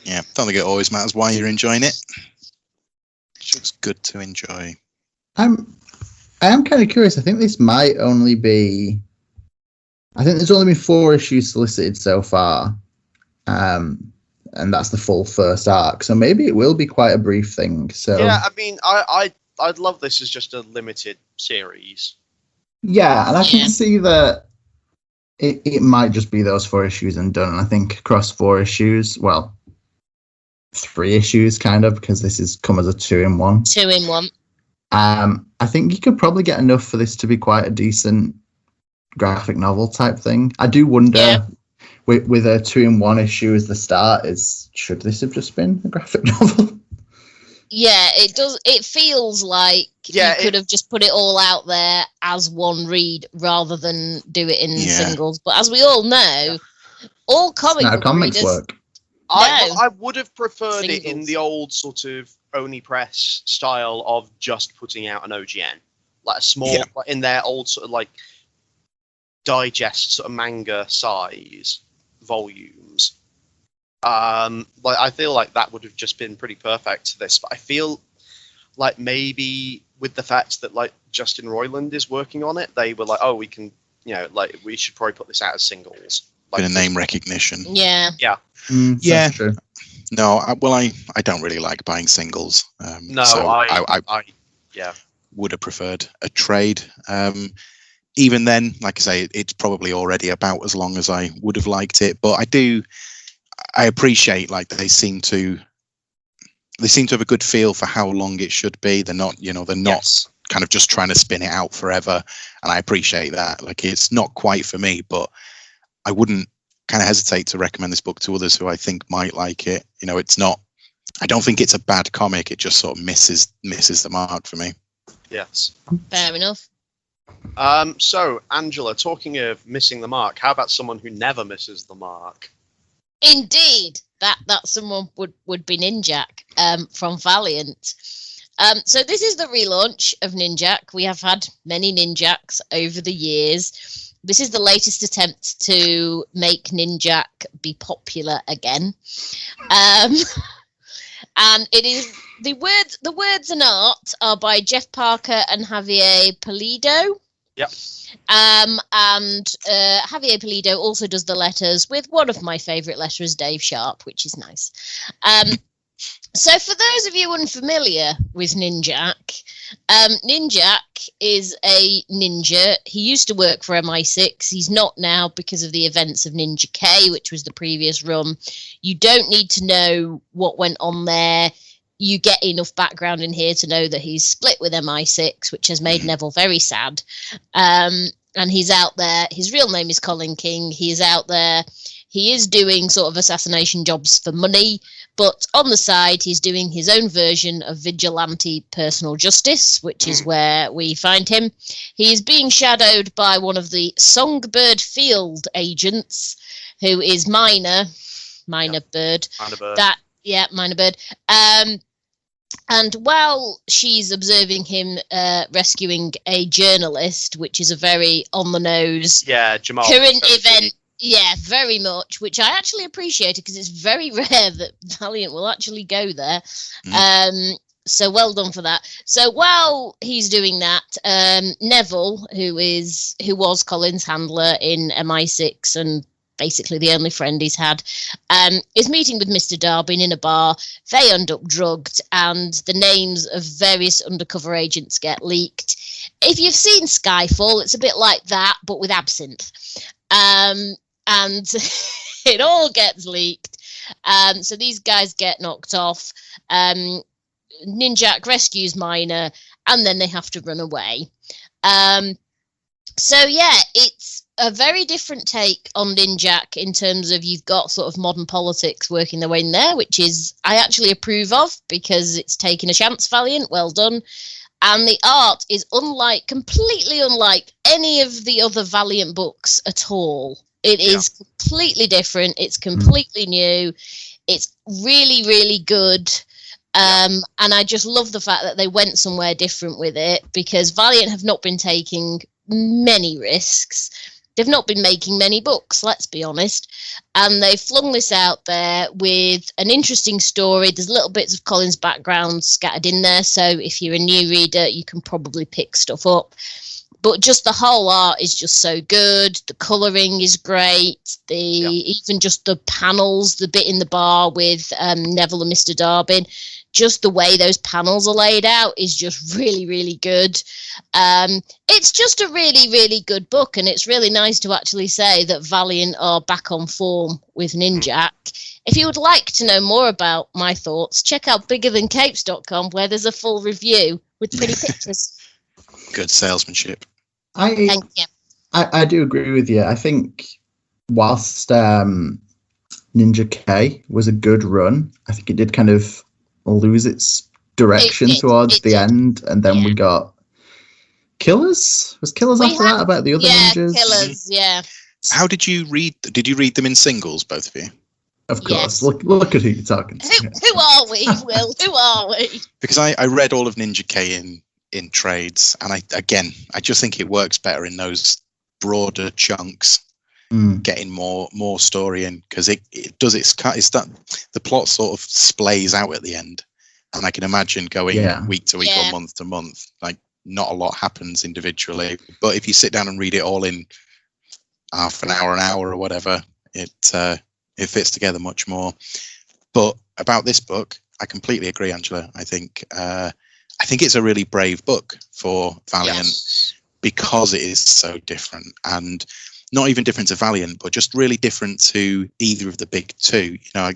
Yeah, don't think it always matters why you're enjoying it. It's just good to enjoy. I am kind of curious. I think this might only be. I think there's only been 4 issues solicited so far, and that's the full first arc. So maybe it will be quite a brief thing. So yeah, I mean, I'd love this as just a limited series. Yeah, and I can see that it might just be those 4 issues and done. And I think across 4 issues, 3 issues kind of, because this has come as a 2-in-1. 2-in-1. I think you could probably get enough for this to be quite a decent graphic novel type thing. I do wonder with a 2-in-1 issue as the start, should this have just been a graphic novel? Yeah, it does. It feels like you could have just put it all out there as one read rather than do it in singles. But as we all know, all comics work. I would have preferred it in the old sort of Oni Press style of just putting out an OGN, like a small, like in their old sort of like digest sort of manga size volumes. Like I feel like that would have just been pretty perfect to this, but I feel like maybe with the fact that like Justin Roiland is working on it, they were like, oh, we can, like we should probably put this out as singles. Bit of name recognition. Yeah. Yeah. True. No, I don't really like buying singles. No, so I yeah, would have preferred a trade. Even then, like I say, it's probably already about as long as I would have liked it. But I appreciate like they seem to have a good feel for how long it should be. They're not kind of just trying to spin it out forever, and I appreciate that. Like, it's not quite for me, but I wouldn't kind of hesitate to recommend this book to others who I think might like it. You know, it's not. I don't think it's a bad comic. It just sort of misses the mark for me. Yes. Fair enough. So, Angela, talking of missing the mark, how about someone who never misses the mark? Indeed, that someone would be Ninjak from Valiant. So this is the relaunch of Ninjak. We have had many Ninjaks over the years. This is the latest attempt to make Ninjak be popular again. And it is the words and art are by Jeff Parker and Javier Pulido. Yep. And Javier Pulido also does the letters with one of my favourite letterers, Dave Sharp, which is nice. So for those of you unfamiliar with Ninjak, Ninjak is a ninja. He used to work for MI6. He's not now because of the events of Ninja K, which was the previous run. You don't need to know what went on there. You get enough background in here to know that he's split with MI6, which has made Neville very sad. And he's out there. His real name is Colin King. He is out there. He is doing sort of assassination jobs for money, but on the side, he's doing his own version of vigilante personal justice, which is where we find him. He is being shadowed by one of the Songbird Field agents, who is Minor Bird. Minor Bird. Minor Bird. And while she's observing him rescuing a journalist, which is a very on-the-nose Jamal, current event, very much, which I actually appreciated because it's very rare that Valiant will actually go there. So well done for that. So while he's doing that, Neville, who was Colin's handler in MI6 and basically the only friend he's had, is meeting with Mr. Darby in a bar. They end up drugged, and the names of various undercover agents get leaked. If you've seen Skyfall, it's a bit like that, but with absinthe. And it all gets leaked. So these guys get knocked off. Ninjak rescues Minor, and then they have to run away. So yeah, it's a very different take on Ninjak in terms of you've got sort of modern politics working their way in there, which is I actually approve of because it's taking a chance, Valiant. Well done. And the art is completely unlike any of the other Valiant books at all. It is completely different. It's completely new. It's really, really good. And I just love the fact that they went somewhere different with it, because Valiant have not been taking many risks. They've not been making many books, let's be honest. And they flung this out there with an interesting story. There's little bits of Colin's background scattered in there, so if you're a new reader, you can probably pick stuff up. But just the whole art is just so good. The colouring is great. Even just the panels, the bit in the bar with Neville and Mr. Darby, just the way those panels are laid out is just really, really good. It's just a really, really good book, and it's really nice to actually say that Valiant are back on form with Ninjak. If you would like to know more about my thoughts, check out biggerthancapes.com, where there's a full review with pretty pictures. Good salesmanship. Thank you. I do agree with you. I think whilst Ninja K was a good run, I think it did kind of lose its direction towards the end, and then we got Killers. Was Killers after that about the other ninjas? Killers, yeah. How did you read? Did you read them in singles, both of you? Of course. Yes. Look at who you're talking to. Who are we, Will? Who are we? Because I read all of Ninja K in trades, and I just think it works better in those broader chunks, getting more story in, because it does it's that the plot sort of splays out at the end, and I can imagine going week to week or month to month, like not a lot happens individually, but if you sit down and read it all in half an hour or whatever, It fits together much more. But about this book, I completely agree, Angela. I think it's a really brave book for Valiant because it is so different, and not even different to Valiant, but just really different to either of the big two. You know,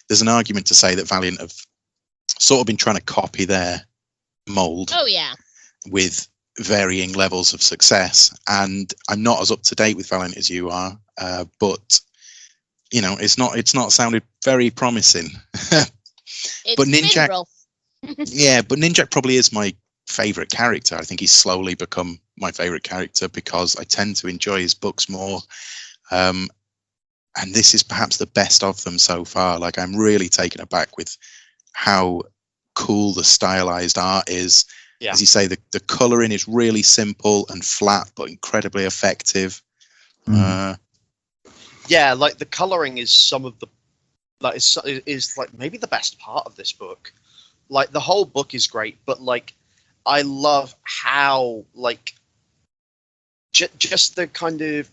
there's an argument to say that Valiant have sort of been trying to copy their mold. Oh yeah. With varying levels of success, and I'm not as up to date with Valiant as you are, but you know, it's not sounded very promising. But Ninjak, yeah, but Ninjak probably is my favorite character. I think he's slowly become my favorite character because I tend to enjoy his books more. And this is perhaps the best of them so far. Like, I'm really taken aback with how cool the stylized art is. Yeah. As you say, the coloring is really simple and flat, but incredibly effective. Yeah, like the coloring is some of the like is like maybe the best part of this book. Like the whole book is great, but like I love how like just the kind of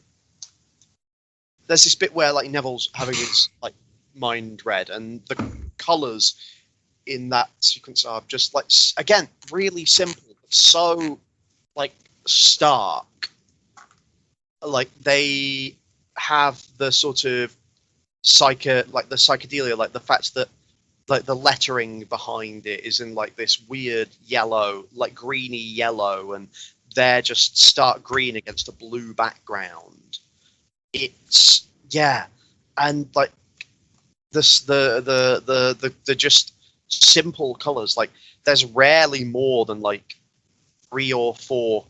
there's this bit where like Neville's having his like mind read, and the colors in that sequence are just like again really simple, but so like stark. Like they have the sort of psychedelia, like the fact that like the lettering behind it is in like this weird yellow, like greeny yellow, and they're just stark green against a blue background. It's and like this the just simple colors. Like there's rarely more than like three or four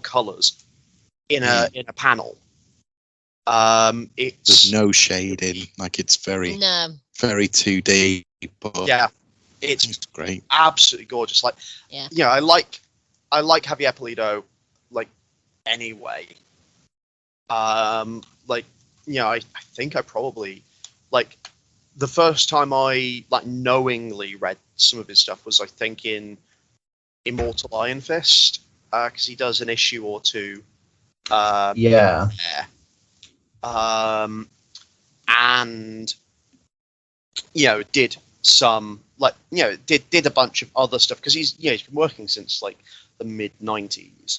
colors in a panel. There's no shading, like it's very 2D, but yeah, it's great, absolutely gorgeous. Like, yeah, I like Javier Pulido, like anyway. Like, you know, I think I probably like the first time I like knowingly read some of his stuff was I think in Immortal Iron Fist, because he does an issue or two. And you know, did some like did a bunch of other stuff because he's been working since like the mid-90s.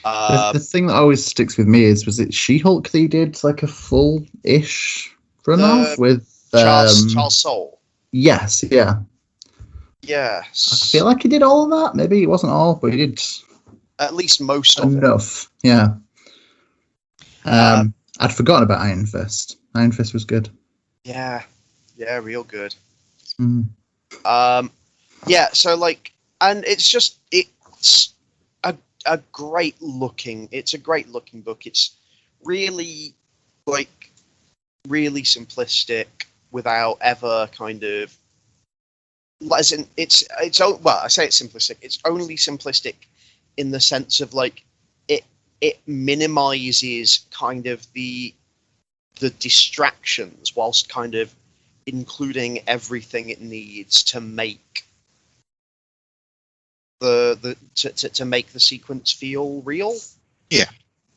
The thing that always sticks with me was it She-Hulk that he did like a full-ish run off with Charles Soule. Yes, yeah. Yes. I feel like he did all of that. Maybe it wasn't all, but he did at least most of enough. Yeah. I'd forgotten about Iron Fist. Iron Fist was good. Yeah, real good. Mm. So like, and it's a great looking. It's a great looking book. It's really like really simplistic without ever kind of. As in, I say it's simplistic. It's only simplistic in the sense of like it minimizes kind of the distractions whilst kind of including everything it needs to make to make the sequence feel real. Yeah.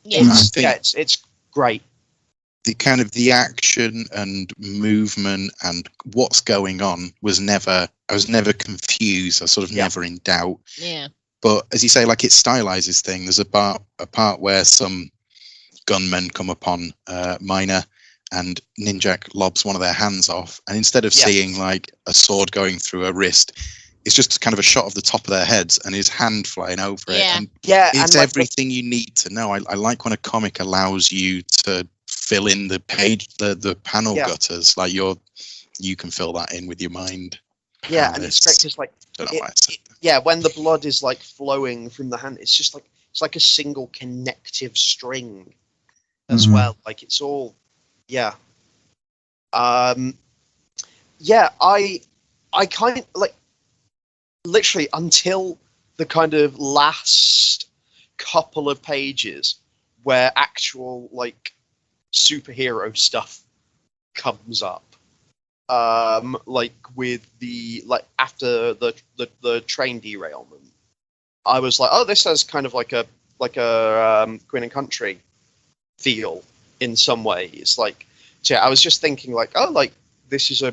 It's great. The kind of the action and movement and what's going on I was never confused. I was sort of never in doubt. Yeah. But as you say, like it stylizes things. There's a part where some gunmen come upon Miner, and Ninjak lobs one of their hands off, and instead of seeing like a sword going through a wrist, it's just kind of a shot of the top of their heads and his hand flying over it. And it's and everything you need to know. I like when a comic allows you to fill in the page, the panel gutters. Like you can fill that in with your mind. Yeah, and it's great because like when the blood is like flowing from the hand, it's just like it's like a single connective string as well. Like it's all I kind of like literally until the kind of last couple of pages where actual like superhero stuff comes up. Like with the after the train derailment, I was like, oh, this has kind of like a Queen and Country feel. in some ways. Like, so yeah, I was just thinking like, oh, like this is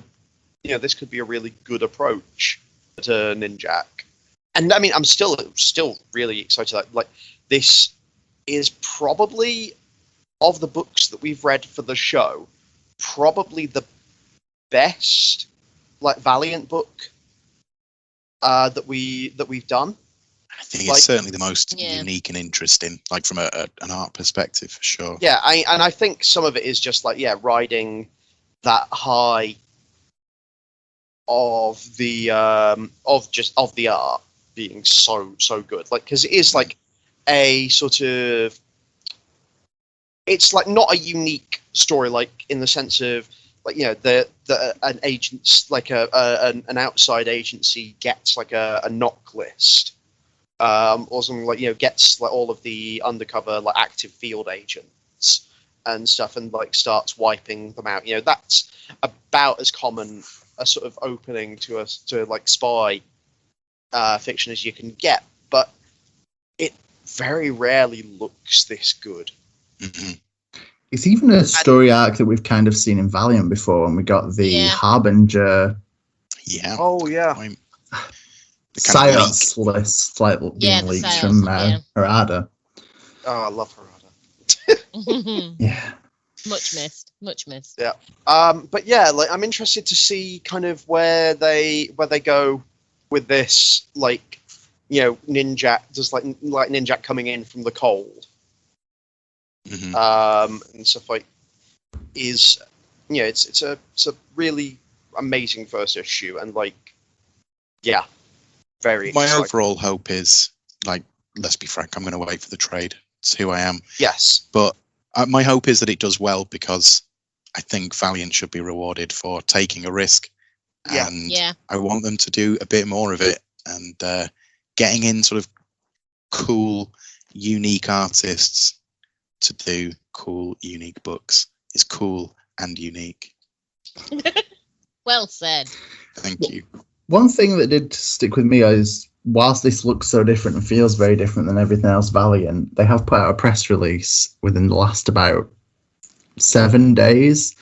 this could be a really good approach to Ninjak. And I mean, I'm still really excited. Like this is probably, of the books that we've read for the show, probably the best like Valiant book that we've done. I think it's certainly the most unique and interesting, like from an art perspective, for sure. Yeah, I think some of it is just like riding that high of the of the art being so good. Like, because it is like a sort of, it's like not a unique story, like in the sense of like an agent's like an outside agency gets like a knock list. Or something like gets like all of the undercover like active field agents and stuff and like starts wiping them out. That's about as common a sort of opening to like spy fiction as you can get, but it very rarely looks this good. Mm-hmm. It's even a story arc that we've kind of seen in Valiant before, when we got the Harbinger. Yeah. Oh yeah. Psyops list, like being leaked from Harada. Oh, I love Harada. Yeah. Much missed. Yeah. But yeah, like I'm interested to see kind of where they go with this, like, Ninjak, just like Ninjak coming in from the cold. Mm-hmm. And stuff like it's a really amazing first issue, and like very my exciting. overall hope is, like, let's be frank, I'm going to wait for the trade. It's who I am. Yes, but my hope is that it does well, because I think Valiant should be rewarded for taking a risk, and I want them to do a bit more of it, and getting in sort of cool, unique artists to do cool, unique books is cool and unique. Well said. Thank you. One thing that did stick with me is, whilst this looks so different and feels very different than everything else Valiant, they have put out a press release within the last about 7 days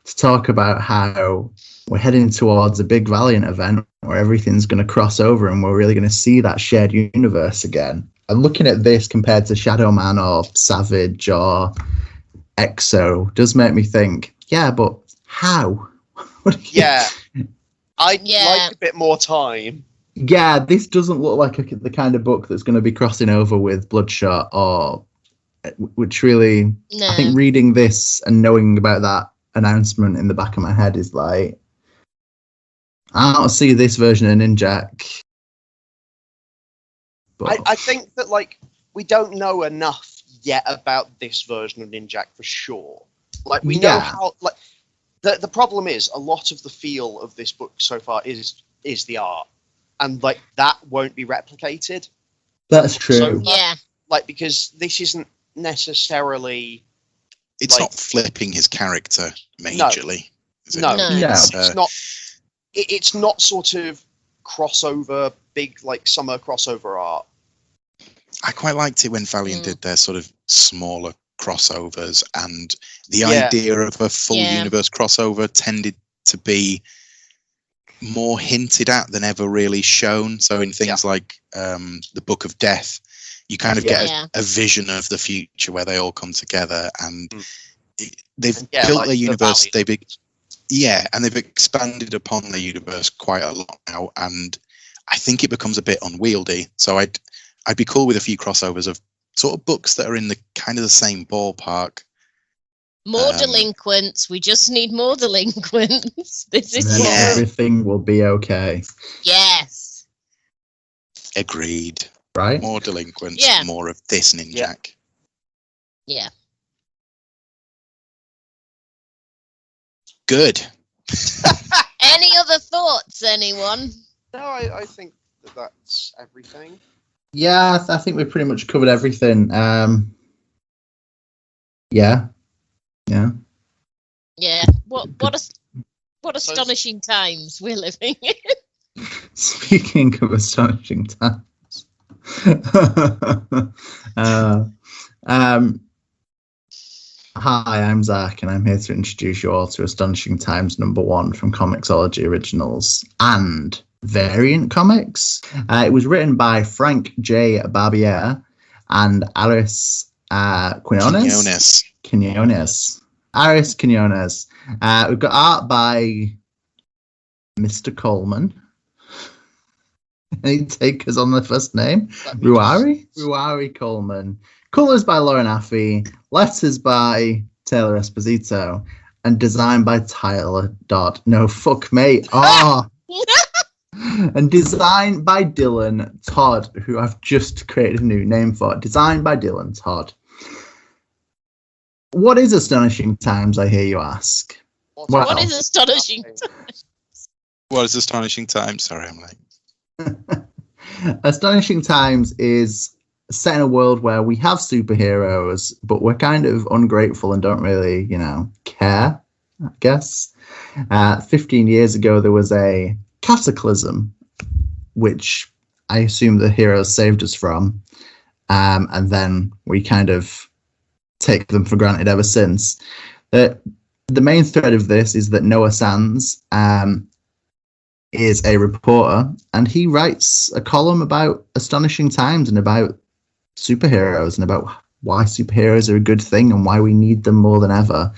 to talk about how we're heading towards a big Valiant event where everything's going to cross over and we're really going to see that shared universe again. And looking at this compared to Shadow Man or Savage or Exo does make me think, but how? I'd like a bit more time. Yeah, this doesn't look like the kind of book that's going to be crossing over with Bloodshot, which really, I think reading this and knowing about that announcement in the back of my head is like, I don't see this version of Ninjak. But I think that, like, we don't know enough yet about this version of Ninjak for sure. Like, we know how, like, the problem is a lot of the feel of this book so far is the art, and like that won't be replicated. That's true. Like, because this isn't necessarily. It's not flipping his character majorly. No. It's not. It's not sort of crossover, big like summer crossover art. I quite liked it when Valiant did their sort of smaller crossovers, and the idea of a full universe crossover tended to be more hinted at than ever really shown. So in things like the Book of Death, you kind of get a vision of the future where they all come together, and they've built like their universe. The And they've expanded upon the universe quite a lot now, and I think it becomes a bit unwieldy. So I'd be cool with a few crossovers of sort of books that are in the kind of the same ballpark. More delinquents. We just need more delinquents. This is everything will be okay. Yes. Agreed. Right? More delinquents. More of this Ninjak. Yeah. Good. Any other thoughts, anyone? No, I think that's everything. Yeah, I think we've pretty much covered everything. Yeah. What astonishing times we're living in. Speaking of astonishing times. Hi, I'm Zach, and I'm here to introduce you all to Astonishing Times #1 from ComiXology Originals and Variant Comics. It was written by Frank J. Barbier and Aris Quinones. Aris Quinones. We've got art by Mr. Coleman. Any takers on the first name? Ruari Coleman. Colours by Lauren Affey. Letters by Taylor Esposito. And designed by Tyler Dodd. No, fuck me. Oh. And designed by Dylan Todd, who I've just created a new name for. Designed by Dylan Todd. What is Astonishing Times, I hear you ask? What is Astonishing Times? What is Astonishing Times? Sorry, I'm late. Astonishing Times is set in a world where we have superheroes, but we're kind of ungrateful and don't really, care, I guess. 15 years ago, there was a cataclysm, which I assume the heroes saved us from. And then we kind of take them for granted ever since. The main thread of this is that Noah Sands is a reporter, and he writes a column about Astonishing Times and about superheroes and about why superheroes are a good thing and why we need them more than ever.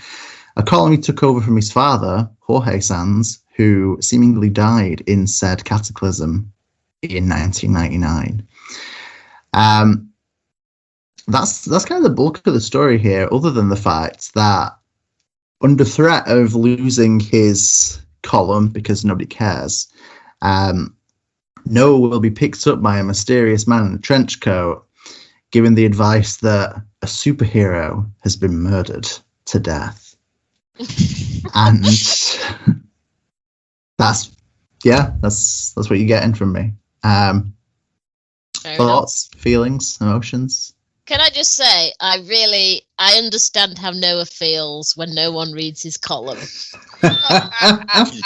A column he took over from his father, Jorge Sands, who seemingly died in said cataclysm in 1999. That's kind of the bulk of the story here, other than the fact that under threat of losing his column because nobody cares, Noah will be picked up by a mysterious man in a trench coat, giving the advice that a superhero has been murdered to death. And that's what you're getting from me. Thoughts, feelings, emotions. Can I just say, I understand how Noah feels when no one reads his column. That's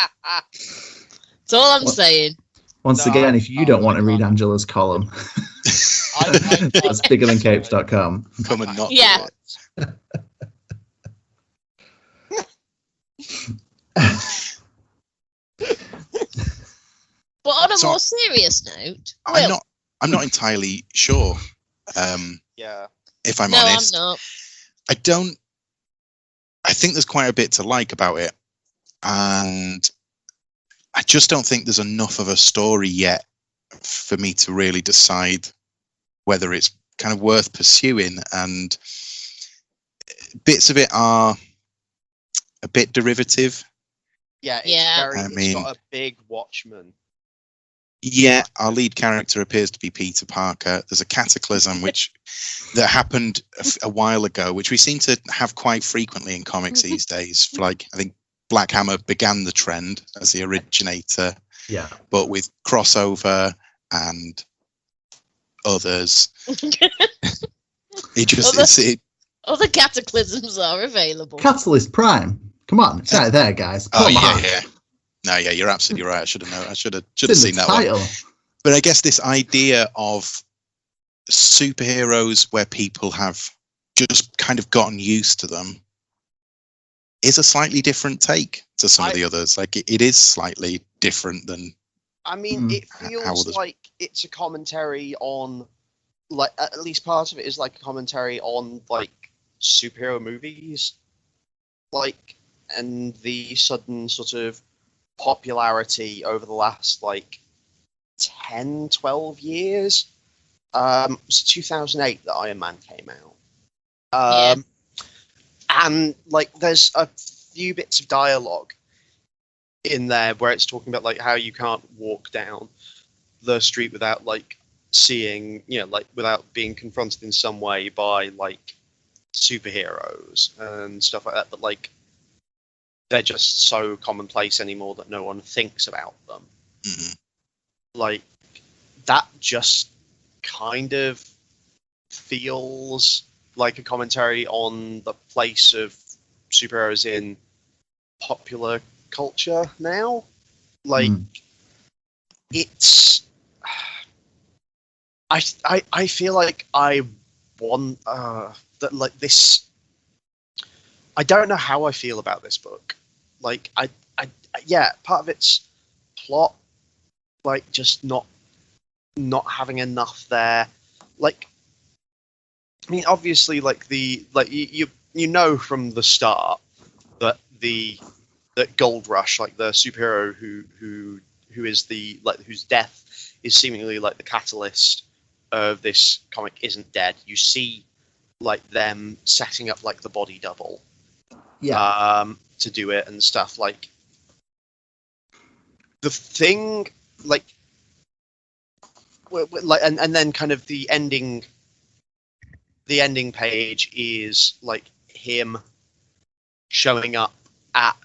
all I'm saying. Once again, if you don't want to read Angela's column, that's biggerthancapes.com. Come and not. Yeah. But on a more serious note, I'm not entirely sure. If I'm honest, I'm not. I think there's quite a bit to like about it, and I just don't think there's enough of a story yet for me to really decide whether it's kind of worth pursuing. And bits of it are a bit derivative. It's got a big Watchman. Yeah, our lead character appears to be Peter Parker. There's a cataclysm that happened a while ago, which we seem to have quite frequently in comics these days. Like, I think Black Hammer began the trend as the originator. Yeah. But with crossover and others, other cataclysms are available. Catalyst Prime. Come on, it's right there, guys. Come on. Yeah. No, yeah, you're absolutely right. I should have known. I should have seen that title. One. But I guess this idea of superheroes where people have just kind of gotten used to them is a slightly different take to some of the others. Like it is slightly different than. I mean, it feels like it's a commentary on, like, at least part of it is like a commentary on like superhero movies, like, and the sudden sort of popularity over the last like 10-12 years. It was 2008 that Iron Man came out. And like there's a few bits of dialogue in there where it's talking about like how you can't walk down the street without like seeing, like without being confronted in some way by like superheroes and stuff like that, but like they're just so commonplace anymore that no one thinks about them. Mm-hmm. Like, that just kind of feels like a commentary on the place of superheroes in popular culture now. Like, it's... I feel like I want that, like, this I don't know how I feel about this book. Like, yeah, part of it's plot, like just not having enough there. Like, I mean, obviously, like you know from the start that that Gold Rush, like the superhero who is whose death is seemingly like the catalyst of this comic, isn't dead. You see like them setting up like the body double, to do it and stuff. Like the thing, like and then kind of the ending page is like him showing up at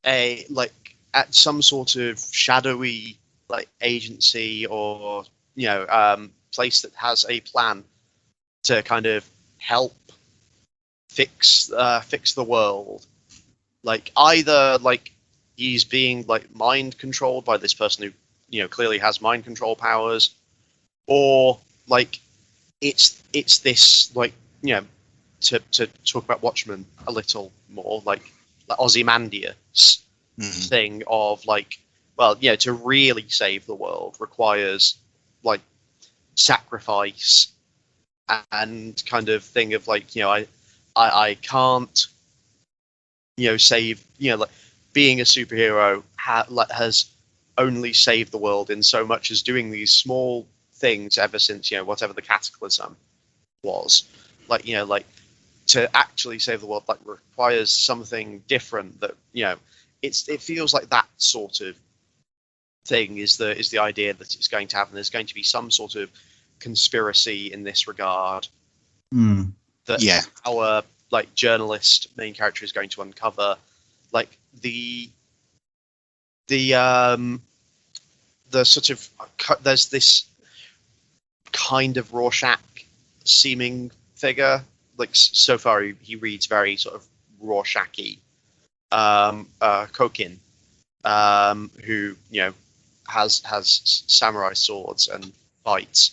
at some sort of shadowy like agency or place that has a plan to kind of help fix the world. Like either like he's being like mind controlled by this person who clearly has mind control powers, or like it's this like to talk about Watchmen a little more, like Ozymandias thing of like, well, to really save the world requires like sacrifice and kind of thing of like, I can't save, like being a superhero has only saved the world in so much as doing these small things ever since whatever the cataclysm was, like like to actually save the world like requires something different that it feels like that sort of thing is the idea that it's going to happen. There's going to be some sort of conspiracy in this regard that our like journalist main character is going to uncover. Like the sort of there's this kind of Rorschach seeming figure. Like so far he reads very sort of Rorschach-y. Kokin, who has samurai swords and fights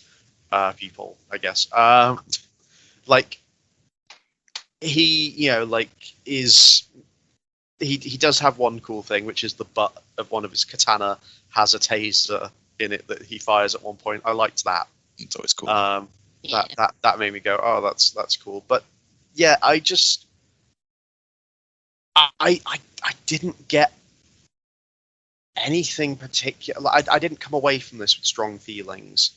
people, I guess. Like he like is he does have one cool thing, which is the butt of one of his katana has a taser in it that he fires at one point. I liked that. It's always cool. That made me go, oh, that's cool. But yeah, I just I didn't get anything particular. I didn't come away from this with strong feelings.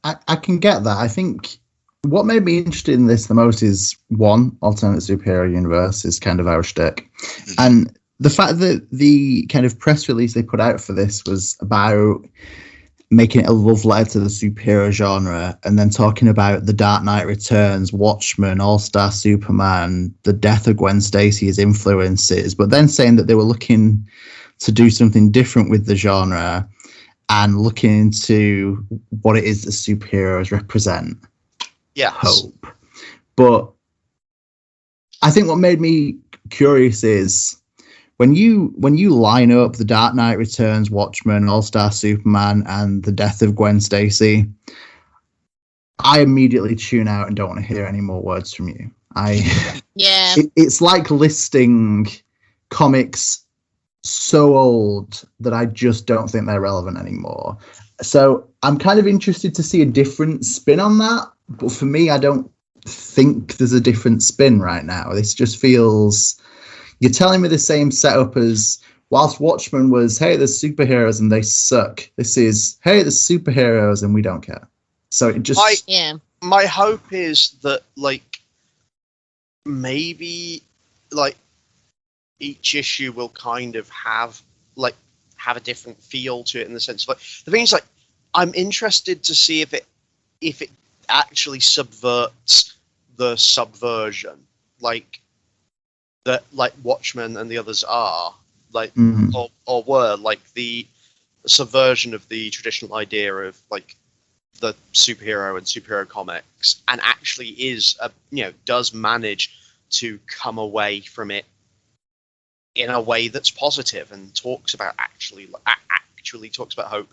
I can get that. I think what made me interested in this the most is one, alternate superhero universe is kind of our shtick. And the fact that the kind of press release they put out for this was about making it a love letter to the superhero genre, and then talking about The Dark Knight Returns, Watchmen, All-Star Superman, the death of Gwen Stacy's influences, but then saying that they were looking to do something different with the genre and looking into what it is that superheroes represent. Yes. Hope. But I think what made me curious is when you line up The Dark Knight Returns, Watchmen, All-Star Superman, and the death of Gwen Stacy, I immediately tune out and don't want to hear any more words from you. It's like listing comics so old that I just don't think they're relevant anymore. So I'm kind of interested to see a different spin on that. But for me, I don't think there's a different spin right now. This just feels... You're telling me the same setup as whilst Watchmen was, hey, there's superheroes and they suck. This is, hey, there's superheroes and we don't care. So it just... My hope is that, like, maybe, like, each issue will kind of have a different feel to it in the sense of, like, the thing is, like, I'm interested to see if it actually subverts the subversion. Like, that like Watchmen and the others are like or were like the subversion of the traditional idea of like the superhero and superhero comics, and actually is does manage to come away from it in a way that's positive and talks about actually talks about hope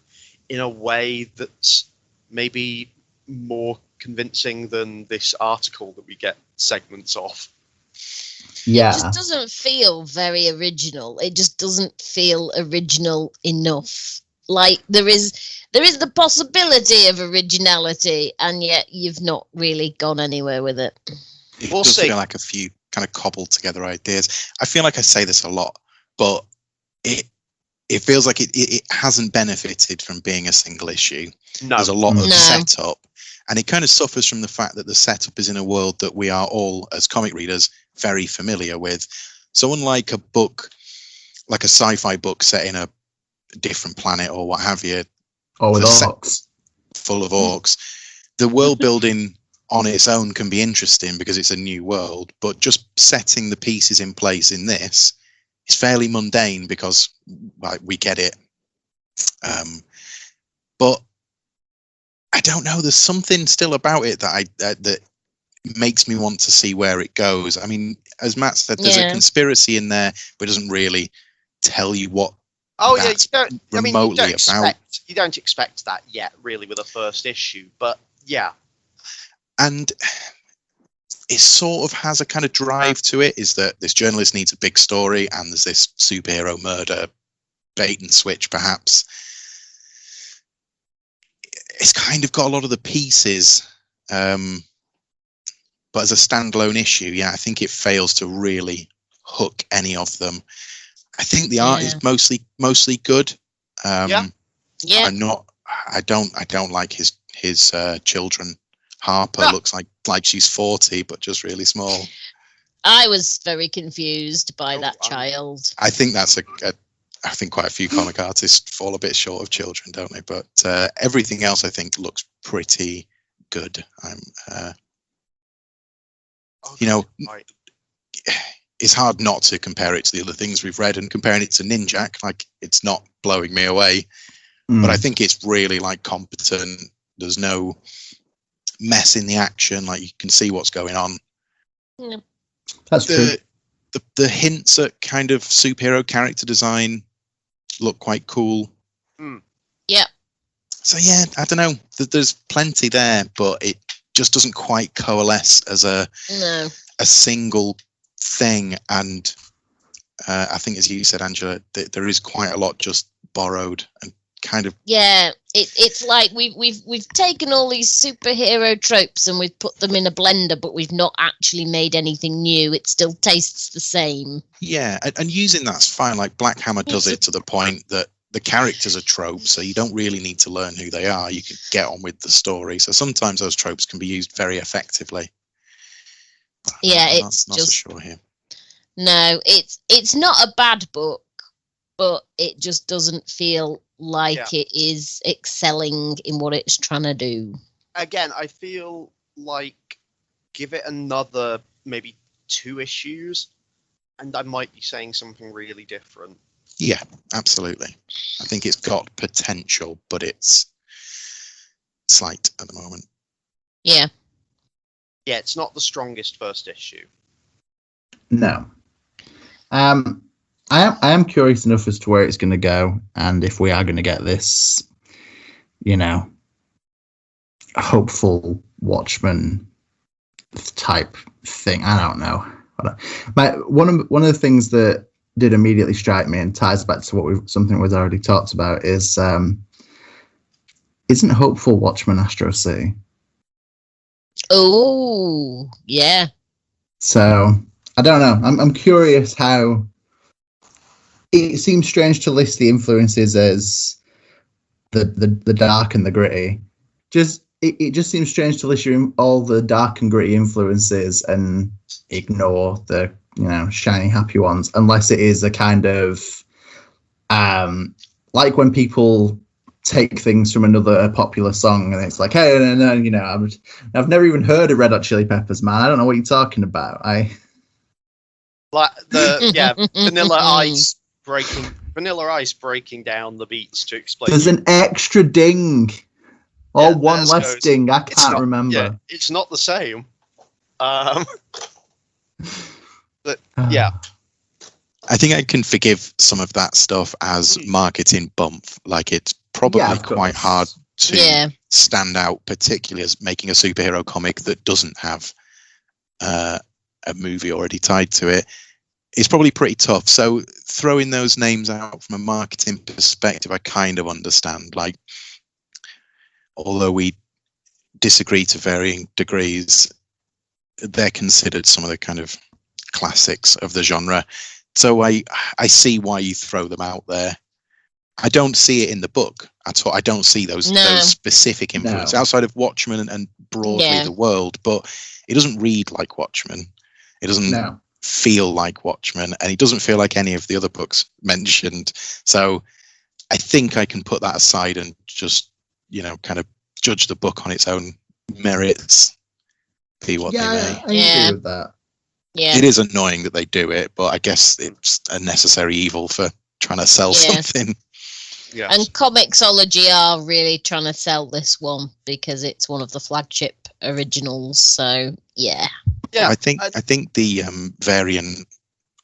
in a way that's maybe more convincing than this article that we get segments of. Yeah. It just doesn't feel very original. It just doesn't feel original enough. Like there is the possibility of originality, and yet you've not really gone anywhere with it. It does feel like a few kind of cobbled together ideas. I feel like I say this a lot, but it feels like it hasn't benefited from being a single issue. No. There's a lot of setup, and it kind of suffers from the fact that the setup is in a world that we are all, as comic readers, very familiar with. So unlike a book, like a sci-fi book set in a different planet or what have you, or with orcs, full of orcs, the world building on its own can be interesting because it's a new world, but just setting the pieces in place in this is fairly mundane because we get it. But I don't know, there's something still about it that that makes me want to see where it goes. I mean, as Matt said, there's a conspiracy in there, but it doesn't really tell you what. Oh yeah, you don't expect that yet, really, with a first issue. But yeah, and it sort of has a kind of drive to it. Is that this journalist needs a big story, and there's this superhero murder bait and switch, perhaps. It's kind of got a lot of the pieces, but as a standalone issue, yeah, I think it fails to really hook any of them. I think the art is mostly good. Yeah. I don't like his children. Harper looks like she's 40, but just really small. I was very confused by that child. I think that's I think quite a few comic artists fall a bit short of children, don't they? But everything else, I think, looks pretty good. It's hard not to compare it to the other things we've read, and comparing it to Ninjak, like, it's not blowing me away. But I think it's really like competent. There's no mess in the action. Like, you can see what's going on. Yeah. That's true. The hints at kind of superhero character design look quite cool. Yeah. So yeah, I don't know. There's plenty there, but it just doesn't quite coalesce as a single thing. And I think, as you said, Angela, there is quite a lot just borrowed and kind of. Yeah, it's like we've taken all these superhero tropes and we've put them in a blender, but we've not actually made anything new. It still tastes the same. Yeah, and using that's fine. Like, Black Hammer does it to the point that the characters are tropes, so you don't really need to learn who they are. You can get on with the story. So sometimes those tropes can be used very effectively. Yeah, it's not just so sure here. No, it's not a bad book, but it just doesn't feel like it is excelling in what it's trying to do. Again, I feel like give it another maybe 2 issues, and I might be saying something really different. Yeah, absolutely. I think it's got potential, but it's slight at the moment. Yeah. Yeah, it's not the strongest first issue. No. I am curious enough as to where it's going to go, and if we are going to get this, hopeful Watchmen type thing. I don't know. One of the things that did immediately strike me and ties back to something we've already talked about is isn't hopeful Watchmen Astro City? Oh, yeah. So I don't know. I'm curious how. It seems strange to list the influences as the dark and the gritty. It just seems strange to list all the dark and gritty influences and ignore the shiny happy ones, unless it is a kind of like when people take things from a popular song and it's like, hey, no, I've never even heard of Red Hot Chili Peppers, man. I don't know what you're talking about. Vanilla Ice breaking down the beats to explain. There's an extra ding, or one less ding. I can't remember. Yeah, it's not the same. But yeah, I think I can forgive some of that stuff as marketing bump. Like, it's probably quite hard to stand out, particularly as making a superhero comic that doesn't have a movie already tied to it, is probably pretty tough. So throwing those names out from a marketing perspective, I kind of understand. Like, although we disagree to varying degrees, they're considered some of the kind of classics of the genre. So I see why you throw them out there. I don't see it in the book at all. I don't see those specific influences outside of Watchmen and broadly the world, but it doesn't read like Watchmen. It doesn't feel like Watchmen, and it doesn't feel like any of the other books mentioned. So I think I can put that aside and just, kind of judge the book on its own merits, be what they may. I agree with that. Yeah. It is annoying that they do it, but I guess it's a necessary evil for trying to sell something. Yeah. And ComiXology are really trying to sell this one because it's one of the flagship originals. So yeah. I think the Variant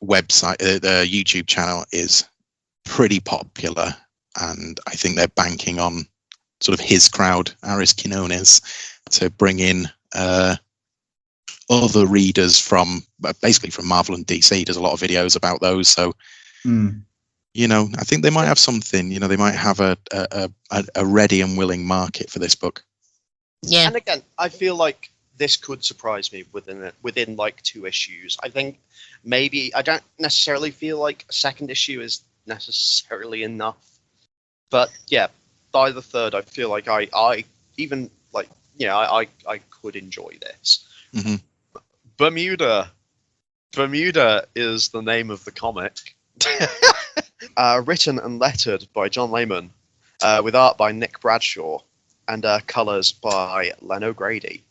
website, the YouTube channel, is pretty popular, and I think they're banking on sort of his crowd, Aris Quinones, to bring in other readers from basically from Marvel and DC. He does a lot of videos about those, so I think they might have something. They might have a ready and willing market for this book. Yeah. And again, I feel like this could surprise me within like 2 issues. I think maybe I don't necessarily feel like a second issue is necessarily enough, but yeah, by the third, I feel like I even like I could enjoy this. Mm-hmm. Bermuda is the name of the comic. Written and lettered by John Layman, with art by Nick Bradshaw, and colours by Len O'Grady.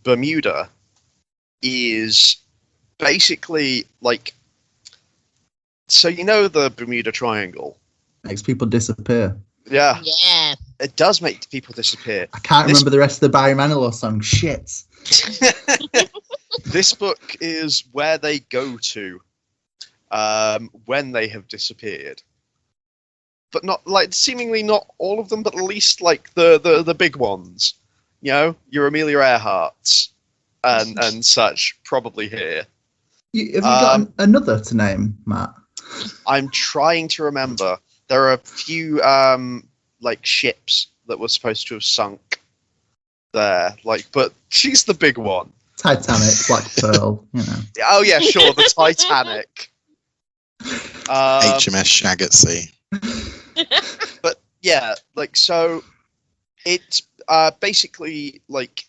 Bermuda is basically like, so the Bermuda Triangle makes people disappear. Yeah, it does make people disappear. I can't remember the rest of the Barry Manilow song. Shit. This book is where they go to when they have disappeared, but not like seemingly not all of them, but at least like the big ones. Your Amelia Earharts and such probably here. Have you got another to name, Matt? I'm trying to remember. There are a few like ships that were supposed to have sunk there, but she's the big one. Titanic, Black Pearl, Oh yeah, sure, the Titanic. HMS Shag at Sea. But yeah, so it's basically like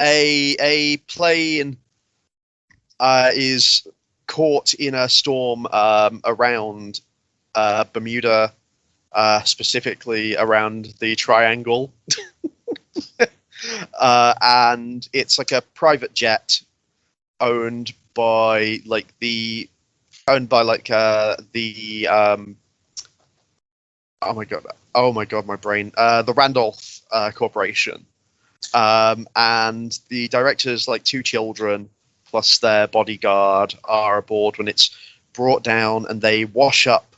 a plane is caught in a storm around Bermuda, specifically around the Triangle. And it's like a private jet owned by the oh my god, my brain, the Randolph Corporation, and the directors, 2 children plus their bodyguard, are aboard when it's brought down, and they wash up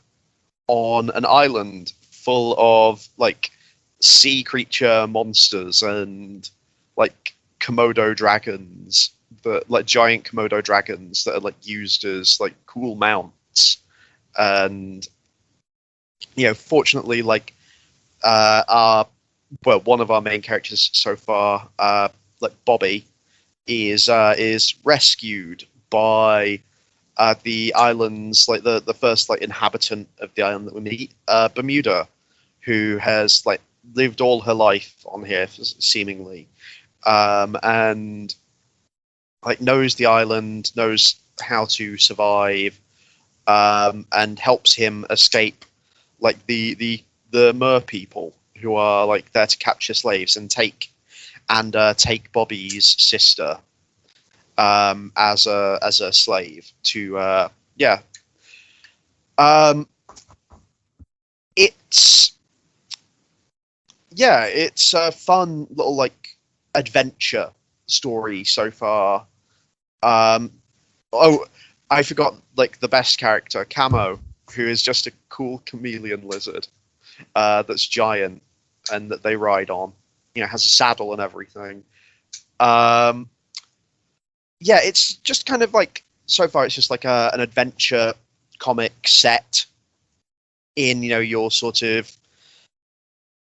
on an island full of sea creature monsters and Komodo dragons, giant Komodo dragons that are used as cool mounts. And fortunately, one of our main characters so far, Bobby, is rescued by the island's the first inhabitant of the island that we meet, Bermuda, who has lived all her life on here seemingly, and knows the island, knows how to survive, and helps him escape the mer people who are there to capture slaves and take Bobby's sister as a slave to it's a fun little adventure story so far. I forgot the best character, Camo, who is just a cool chameleon lizard. that's giant and that they ride on. You know, has a saddle and everything. Yeah, it's just kind of like, so far it's just like an adventure comic set in, you know, your sort of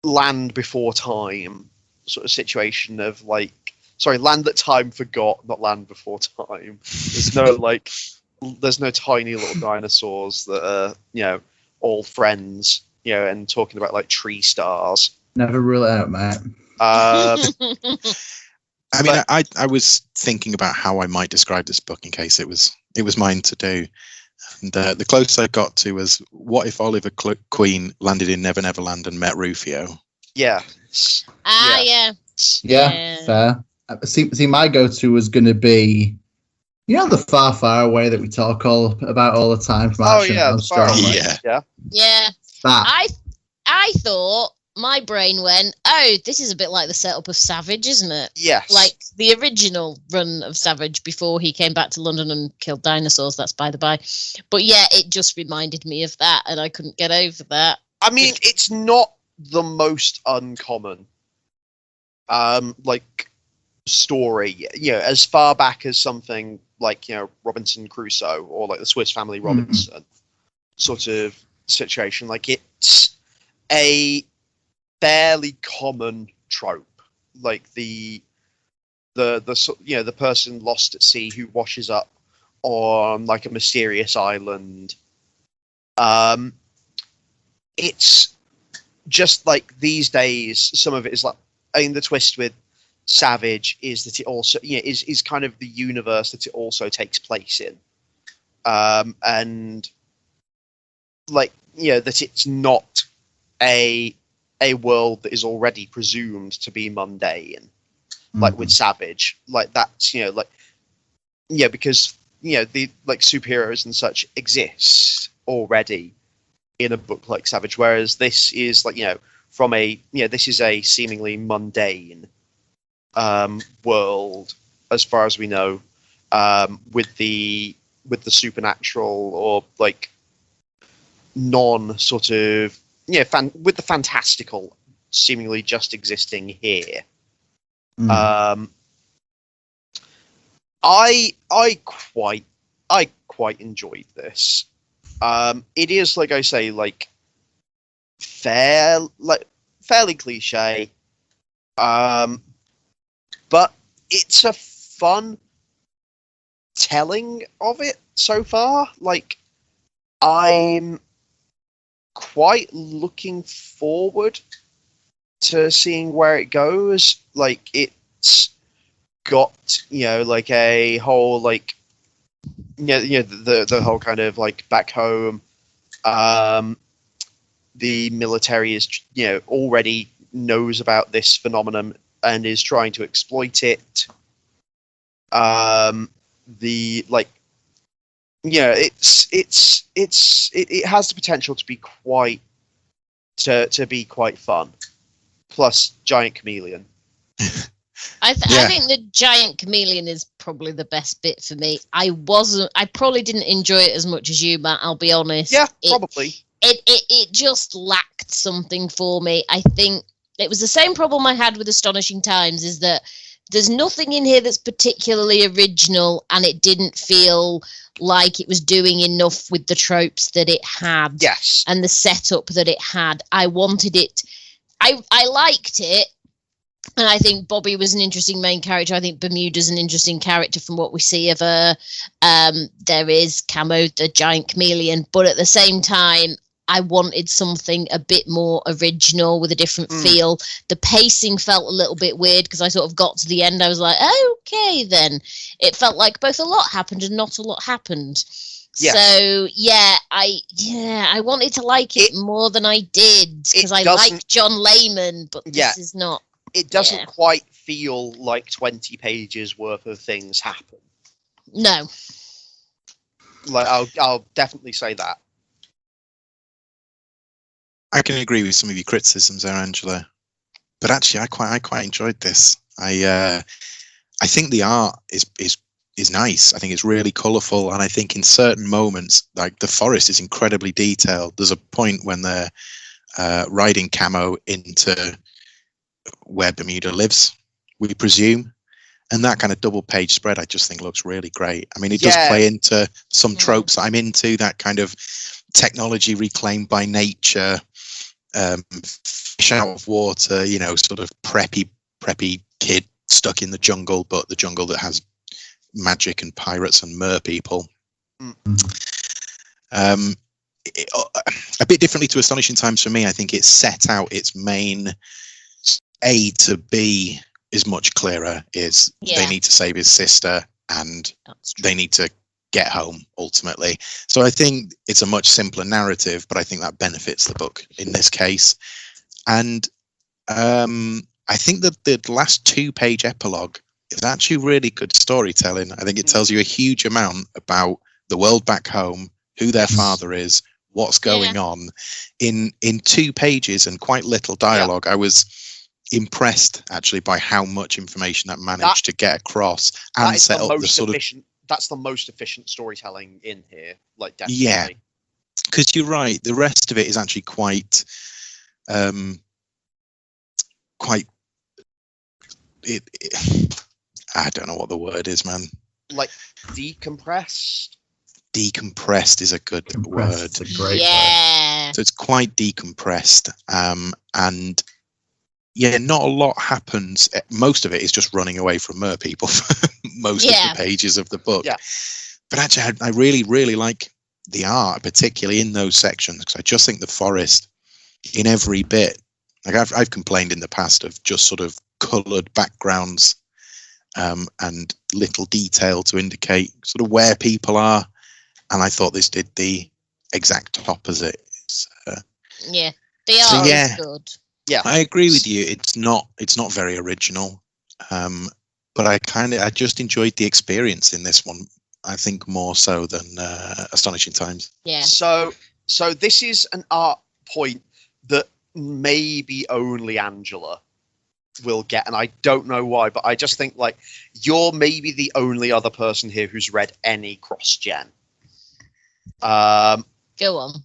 land before time sort of situation of like, sorry, land that time forgot, not land before time. There's no like, there's no tiny little dinosaurs that are, you know, all friends, you know, and talking about like tree stars. Never rule it out, mate. I mean, I was thinking about how I might describe this book in case it was mine to do. And the closest I got to was, what if Oliver Queen landed in Never Never Land and met Rufio? Yeah. Yeah. Fair. See, my go-to was going to be, you know, the far, far away that we talk about all the time from Action. Yeah. That. I thought, my brain went, oh, this is a bit like the setup of Savage, isn't it? Yes. Like the original run of Savage before he came back to London and killed dinosaurs, that's by the by. But yeah, it just reminded me of that, and I couldn't get over that. I mean, it's not the most uncommon, like, story, you know, as far back as something like, you know, Robinson Crusoe or like the Swiss Family Robinson sort of situation. Like, it's a fairly common trope, like the you know, the person lost at sea who washes up on like a mysterious island. It's just like these days, some of it is like, I mean, the twist with Savage is that it also, you know, is kind of the universe that it also takes place in, and like, you know, that it's not a world that is already presumed to be mundane, like with Savage, like that's, you know, like, yeah, because, you know, the like superheroes and such exist already in a book like Savage, whereas this is like, you know, from a, you know, this is a seemingly mundane world as far as we know, with the supernatural or like non sort of, yeah, with the fantastical seemingly just existing here. I quite enjoyed this. It is, like I say, like fairly cliche, but it's a fun telling of it so far. Like, I'm quite looking forward to seeing where it goes. Like, it's got, you know, like a whole, like, the whole kind of like back home, the military is, you know, already knows about this phenomenon and is trying to exploit it. The like, yeah, it has the potential to be quite quite fun. Plus, giant chameleon. I think the giant chameleon is probably the best bit for me. I probably didn't enjoy it as much as you, Matt, I'll be honest. Yeah, probably. It just lacked something for me. I think it was the same problem I had with Astonishing Times, is that there's nothing in here that's particularly original, and it didn't feel like it was doing enough with the tropes that it had. Yes. And the setup that it had. I wanted it. I liked it. And I think Bobby was an interesting main character. I think Bermuda's an interesting character from what we see of her. There is Camo, the giant chameleon. But at the same time, I wanted something a bit more original with a different feel. The pacing felt a little bit weird because I sort of got to the end. I was like, okay, then. It felt like both a lot happened and not a lot happened. Yes. So, I wanted to like it more than I did because I like John Layman, but this is not. It doesn't quite feel like 20 pages worth of things happen. No. Like, I'll definitely say that. I can agree with some of your criticisms there, Angela, but actually, I quite enjoyed this. I think the art is nice. I think it's really colourful, and I think in certain moments, like the forest is incredibly detailed. There's a point when they're riding camo into where Bermuda lives, we presume. And that kind of double page spread, I just think looks really great. I mean, it does play into some tropes I'm into, that kind of technology reclaimed by nature, fish out of water, you know, sort of preppy kid stuck in the jungle, but the jungle that has magic and pirates and mer people. A bit differently to Astonishing Times for me, I think it set out its main A to B is much clearer. They need to save his sister and they need to get home ultimately. So I think it's a much simpler narrative, but I think that benefits the book in this case. And I think that the last 2-page epilogue is actually really good storytelling. I think it tells you a huge amount about the world back home, who their father is, what's going on in 2 pages and quite little dialogue. I was impressed actually by how much information that managed to get across and set up the sort of that's the most efficient storytelling in here, like definitely. Yeah, because you're right, the rest of it is actually quite I don't know what the word is, man. Like decompressed is a good word. It's a great word. So it's quite decompressed, and not a lot happens. Most of it is just running away from mer people for most of the pages of the book. But actually, I really, really like the art, particularly in those sections, because I just think the forest in every bit, like I've complained in the past of just sort of coloured backgrounds and little detail to indicate sort of where people are. And I thought this did the exact opposite. The art is good. Yeah, I agree with you. It's not very original, but I just enjoyed the experience in this one. I think more so than Astonishing Times. Yeah. So this is an art point that maybe only Angela will get, and I don't know why, but I just think like you're maybe the only other person here who's read any cross-gen. Go on.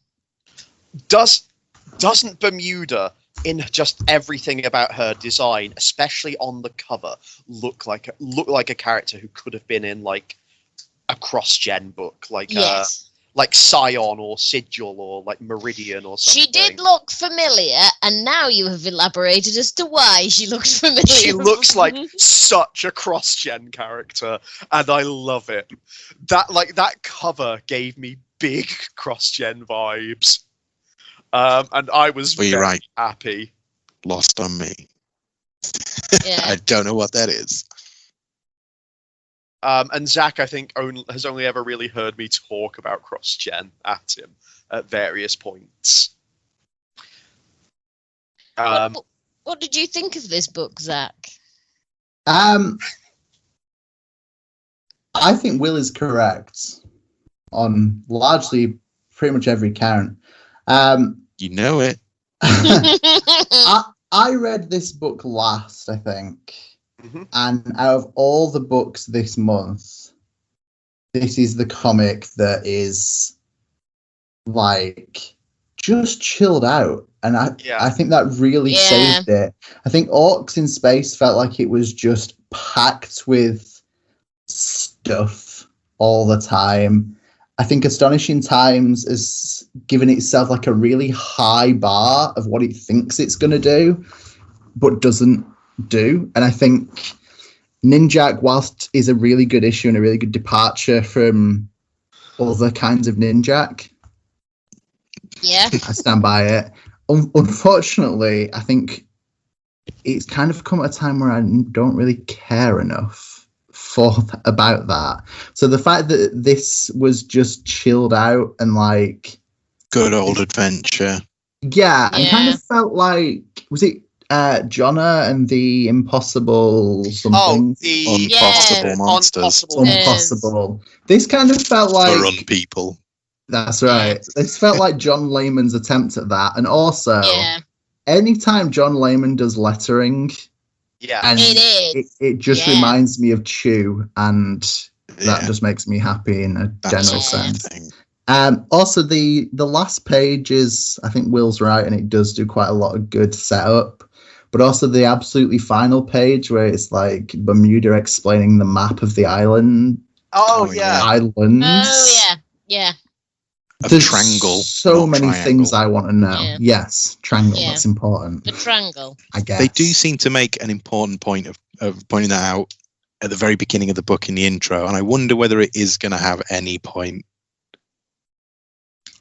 Doesn't Bermuda, in just everything about her design, especially on the cover, look like a character who could have been in like a cross-gen book, like like Scion or Sigil or like Meridian or something. She did look familiar, and now you have elaborated as to why she looks familiar. She looks like such a cross-gen character, and I love it. That cover gave me big cross-gen vibes. And I was very happy. Lost on me. I don't know what that is. And Zach, I think, has only ever really heard me talk about cross-gen at him at various points. What did you think of this book, Zach? I think Will is correct on largely pretty much every count. You know it. I read this book last, I think. Mm-hmm. And out of all the books this month, this is the comic that is like just chilled out. And I think that really saved it. I think Orcs in Space felt like it was just packed with stuff all the time. I think Astonishing Times has given itself like a really high bar of what it thinks it's going to do, but doesn't do. And I think Ninjak, whilst is a really good issue and a really good departure from other kinds of Ninjak, I stand by it. Unfortunately, I think it's kind of come at a time where I don't really care enough about that. So the fact that this was just chilled out and like good old adventure, and kind of felt like, was it Jonna and the Impossible something? Unpossible monsters. Unpossible. This kind of felt like run people. That's right. This felt like John Layman's attempt at that, and also anytime John Layman does lettering. And it just reminds me of Chew, and that just makes me happy in a general sense. Also, the last page is, I think Will's right, and it does do quite a lot of good setup. But also the absolutely final page where it's like Bermuda explaining the map of the island. Islands. Oh yeah. There's triangle. So many triangle. things I want to know. Yeah. Yes, triangle. Yeah. That's important. The triangle. I guess they do seem to make an important point of pointing that out at the very beginning of the book in the intro, and I wonder whether it is going to have any point.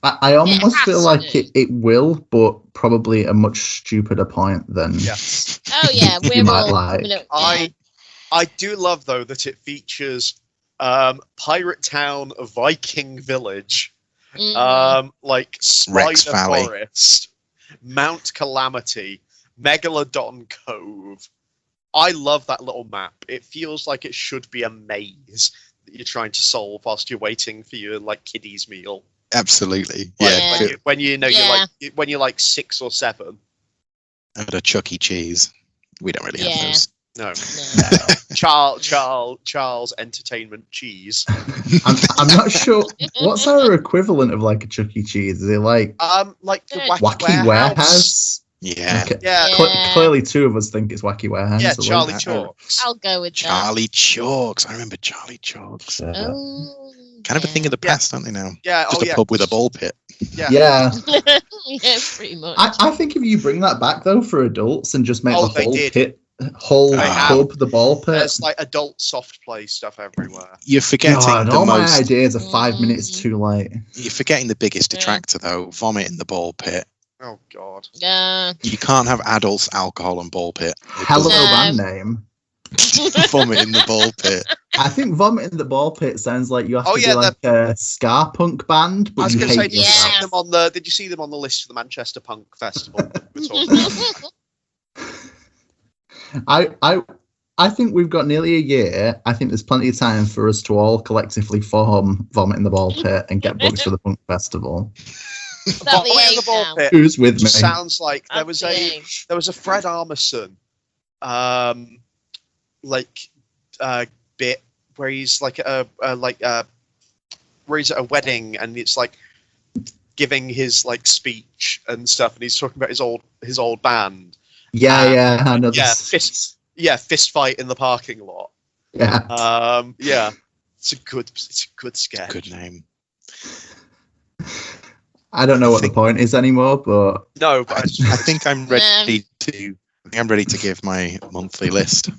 I almost feel like it will, but probably a much stupider point than. Yes. Oh yeah, we're all. Like. I do love though that it features Pirate Town, a Viking village, like Spider Forest, Mount Calamity, Megalodon Cove. I love that little map. It feels like it should be a maze that you're trying to solve whilst you're waiting for your like kiddies meal. Absolutely, when you're like 6 or 7. At a Chuck E. Cheese, we don't really have those. No. Charles Entertainment Cheese. I'm not sure. What's our equivalent of like a Chuck E. Cheese? Is it like the Wacky Warehouse? Yeah. Okay. Clearly, 2 of us think it's Wacky Warehouse. Yeah, Charlie Chalks. I'll go with Charlie Chalks. I remember Charlie Chalks. Kind of a thing of the past, aren't they now? Yeah. Just a pub with a ball pit. Yeah. Yeah, pretty much. I think if you bring that back though for adults and just make the whole pub the ball pit. There's like adult soft play stuff everywhere. You're forgetting my ideas are 5 minutes too late. You're forgetting the biggest detractor though: vomit in the ball pit. Oh God. Yeah. You can't have adults, alcohol, and ball pit. Hello, band name. Vomit in the ball pit. I think Vomit in the Ball Pit sounds like you have to be like a ska punk band. But I was going to say, did you see them on the list for the Manchester Punk Festival? I think we've got nearly a year. I think there's plenty of time for us to all collectively form Vomit in the Ball Pit and get booked for the punk festival. Vomit in the Ball Pit. Who's with me? Sounds like there was a Fred Armisen, bit where he's like where he's at a wedding and it's like giving his like speech and stuff, and he's talking about his old band. I know. Fist fight in the parking lot. Yeah. It's a good sketch. Good name. I don't know what the point is anymore, but no, but I think I'm ready to give my monthly list.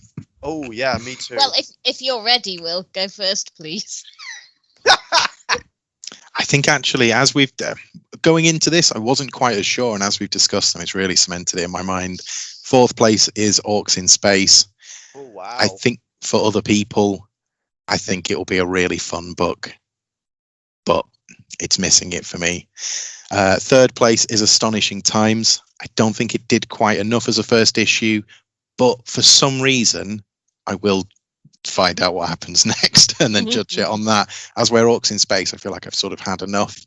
Oh yeah, me too. Well, if you're ready, Will, go first, please. I think actually, as we've going into this, I wasn't quite as sure, and as we've discussed them, it's really cemented it in my mind. 4th place is Orcs in Space. Oh wow! I think for other people, I think it will be a really fun book, but it's missing it for me. 3rd place is Astonishing Times. I don't think it did quite enough as a first issue, but for some reason, I will find out what happens next and then judge it on that. As where Orcs in Space, I feel like I've sort of had enough.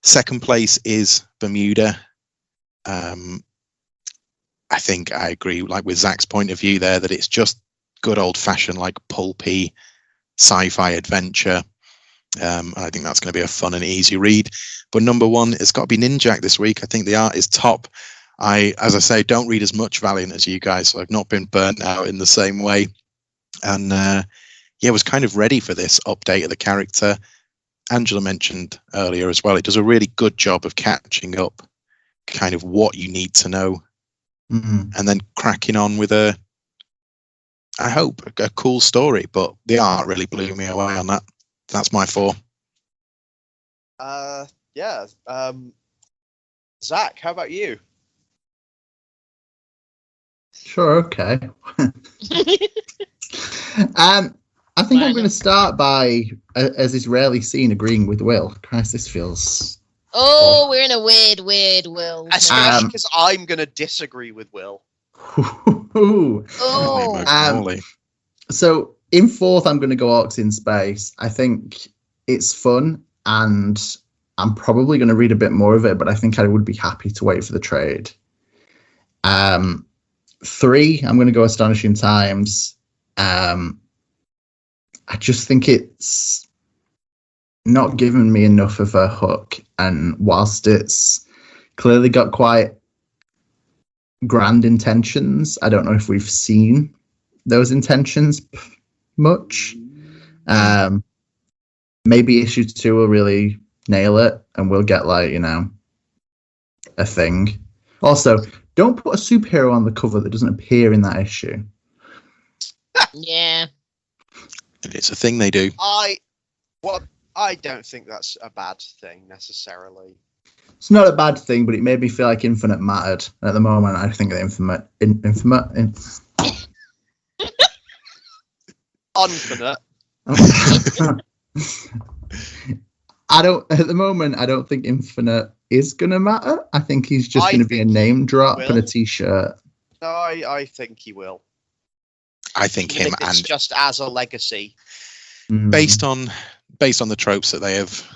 2nd place is Bermuda. I think I agree, like with Zach's point of view there, that it's just good old fashioned, like pulpy sci-fi adventure. I think that's going to be a fun and easy read. But number 1, it's got to be Ninjak this week. I think the art is top. As I say, don't read as much Valiant as you guys, so I've not been burnt out in the same way. And was kind of ready for this update of the character. Angela mentioned earlier as well, it does a really good job of catching up kind of what you need to know, and then cracking on with I hope, a cool story. But the art really blew me away on that. That's my 4. Zach, how about you? Sure, okay. I think I'm going to start by, as is rarely seen, agreeing with Will. Christ, this feels... Oh, we're in a weird Will. Especially because I'm going to disagree with Will. So, in 4th, I'm going to go Orcs in Space. I think it's fun, and I'm probably going to read a bit more of it, but I think I would be happy to wait for the trade. 3, I'm going to go Astonishing Times. I just think it's not given me enough of a hook. And whilst it's clearly got quite grand intentions, I don't know if we've seen those intentions much. Maybe issue 2 will really nail it, and we'll get like, a thing. Also, don't put a superhero on the cover that doesn't appear in that issue. Yeah. It's a thing they do. I don't think that's a bad thing necessarily. It's not a bad thing, but it made me feel like Infinite mattered. At the moment, I think that Infinite. Unfinite. I don't think Infinite is gonna matter. I think he's just gonna be a name drop and a t-shirt. No, I think he will. I think him, it's and just as a legacy, based on the tropes that they have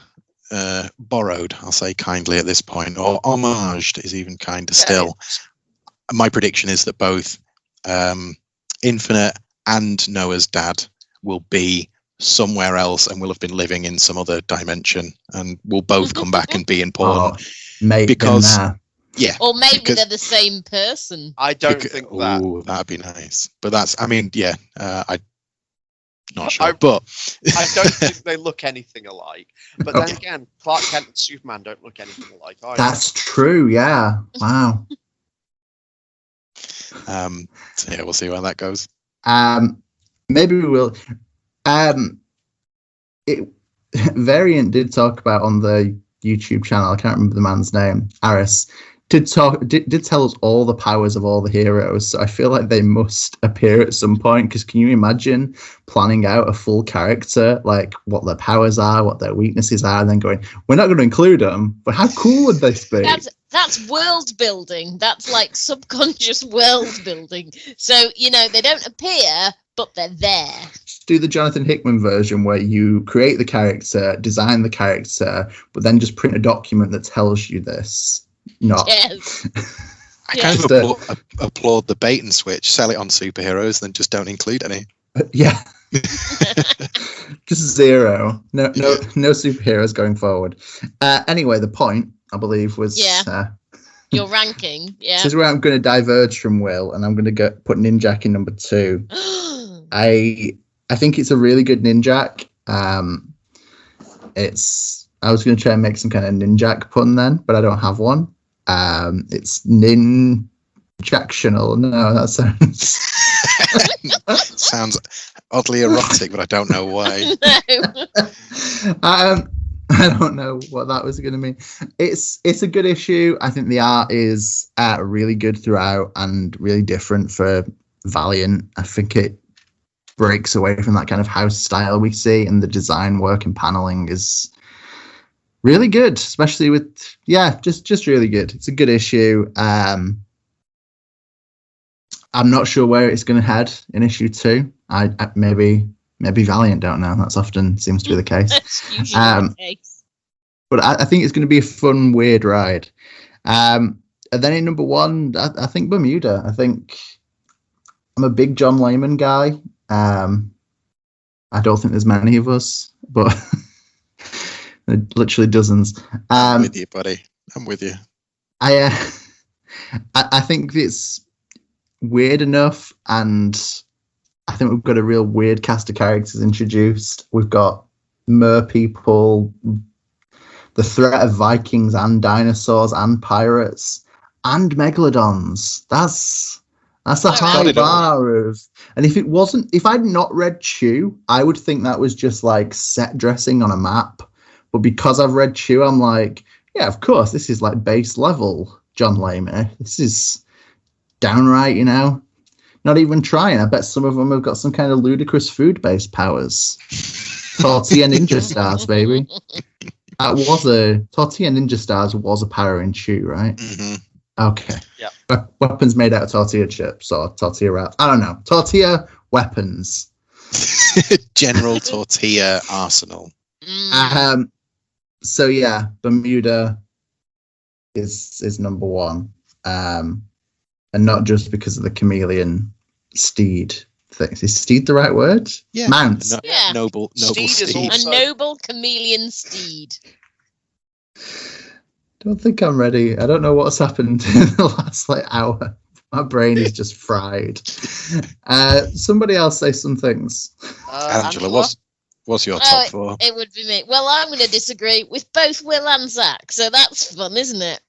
borrowed, I'll say kindly at this point, or homaged is even kinder still. My prediction is that both Infinite and Noah's dad will be somewhere else and will have been living in some other dimension, and will both come back and be important. Maybe because or maybe they're the same person. I don't think that. Oh, that'd be nice. But I'm not sure. But I don't think they look anything alike. But then again, Clark Kent and Superman don't look anything alike either. That's true. Yeah. Wow. So yeah, we'll see where that goes. Maybe we will. Variant did talk about on the YouTube channel. I can't remember the man's name. Aris did tell us all the powers of all the heroes. So I feel like they must appear at some point. Because can you imagine planning out a full character, like what their powers are, what their weaknesses are, and then going, "We're not going to include them." But how cool would this be? That's world building. That's like subconscious world building. So they don't appear, but they're there. Do the Jonathan Hickman version where you create the character, design the character, but then just print a document that tells you this. Yes. I kind of applaud the bait and switch. Sell it on superheroes, then just don't include any. Yeah. Just zero. No superheroes going forward. Anyway, the point, I believe, was your ranking. Yeah. This is where I'm going to diverge from Will, and I'm going to put Ninjak in number 2. I think it's a really good Ninjak. I was going to try and make some kind of Ninjak pun then, but I don't have one. It's ninjactional. No, that sounds oddly erotic, but I don't know why. No. I don't know what that was going to mean. It's a good issue. I think the art is really good throughout and really different for Valiant. I think it breaks away from that kind of house style we see, and the design work and paneling is really good, especially with just really good. It's a good issue. I'm not sure where it's going to head in issue 2. I maybe Valiant, don't know. That's often seems to be the case. That's usually the case. But I think it's going to be a fun, weird ride. And then in number 1, I think Bermuda. I think I'm a big John Layman guy. I don't think there's many of us, but literally dozens. I'm with you, buddy. I'm with you. I think it's weird enough, and I think we've got a real weird cast of characters introduced. We've got mer people, the threat of Vikings and dinosaurs and pirates and megalodons. That's a high bar of, and if I'd not read Chew, I would think that was just like set dressing on a map. But because I've read Chew, I'm like, yeah, of course, this is like base level John Layman. This is downright, not even trying. I bet some of them have got some kind of ludicrous food-based powers. Tortilla Ninja Stars, baby. Tortilla Ninja Stars was a power in Chew, right? Mm-hmm. Okay. Yeah. Weapons made out of tortilla chips or tortilla wraps. I don't know. Tortilla weapons. General tortilla arsenal. So yeah, Bermuda is number 1. And not just because of the chameleon steed, things. Is steed the right word? Yeah. Mount. Yeah. Noble Steed is steed. also- A noble chameleon steed. Don't think I'm ready. I don't know what's happened in the last hour. My brain is just fried. Somebody else say some things. Angela, what's your top four? It would be me. Well, I'm going to disagree with both Will and Zach, so that's fun, isn't it?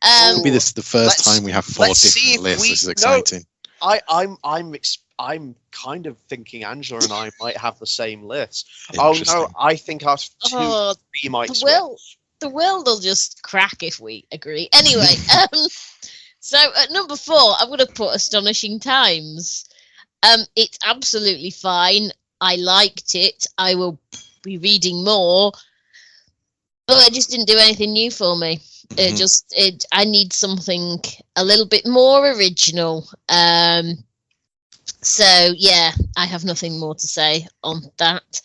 It'll be the first time we have four different lists. This is exciting. I'm kind of thinking Angela and I might have the same list. Oh no, I think our three might switch. The world will just crack if we agree. Anyway, so at number 4, I'm going to put Astonishing Times. It's absolutely fine. I liked it. I will be reading more, but it just didn't do anything new for me. I need something a little bit more original. So yeah, I have nothing more to say on that.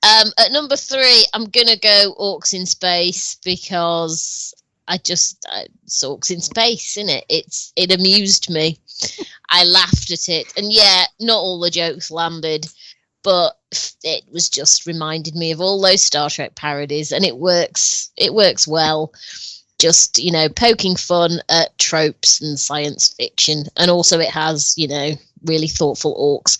At number 3, I'm gonna go Orcs in Space because I saw Orcs in Space, innit? It amused me. I laughed at it, and yeah, not all the jokes landed, but it was just reminded me of all those Star Trek parodies, and it works well. Just, poking fun at tropes and science fiction, and also it has, really thoughtful orcs.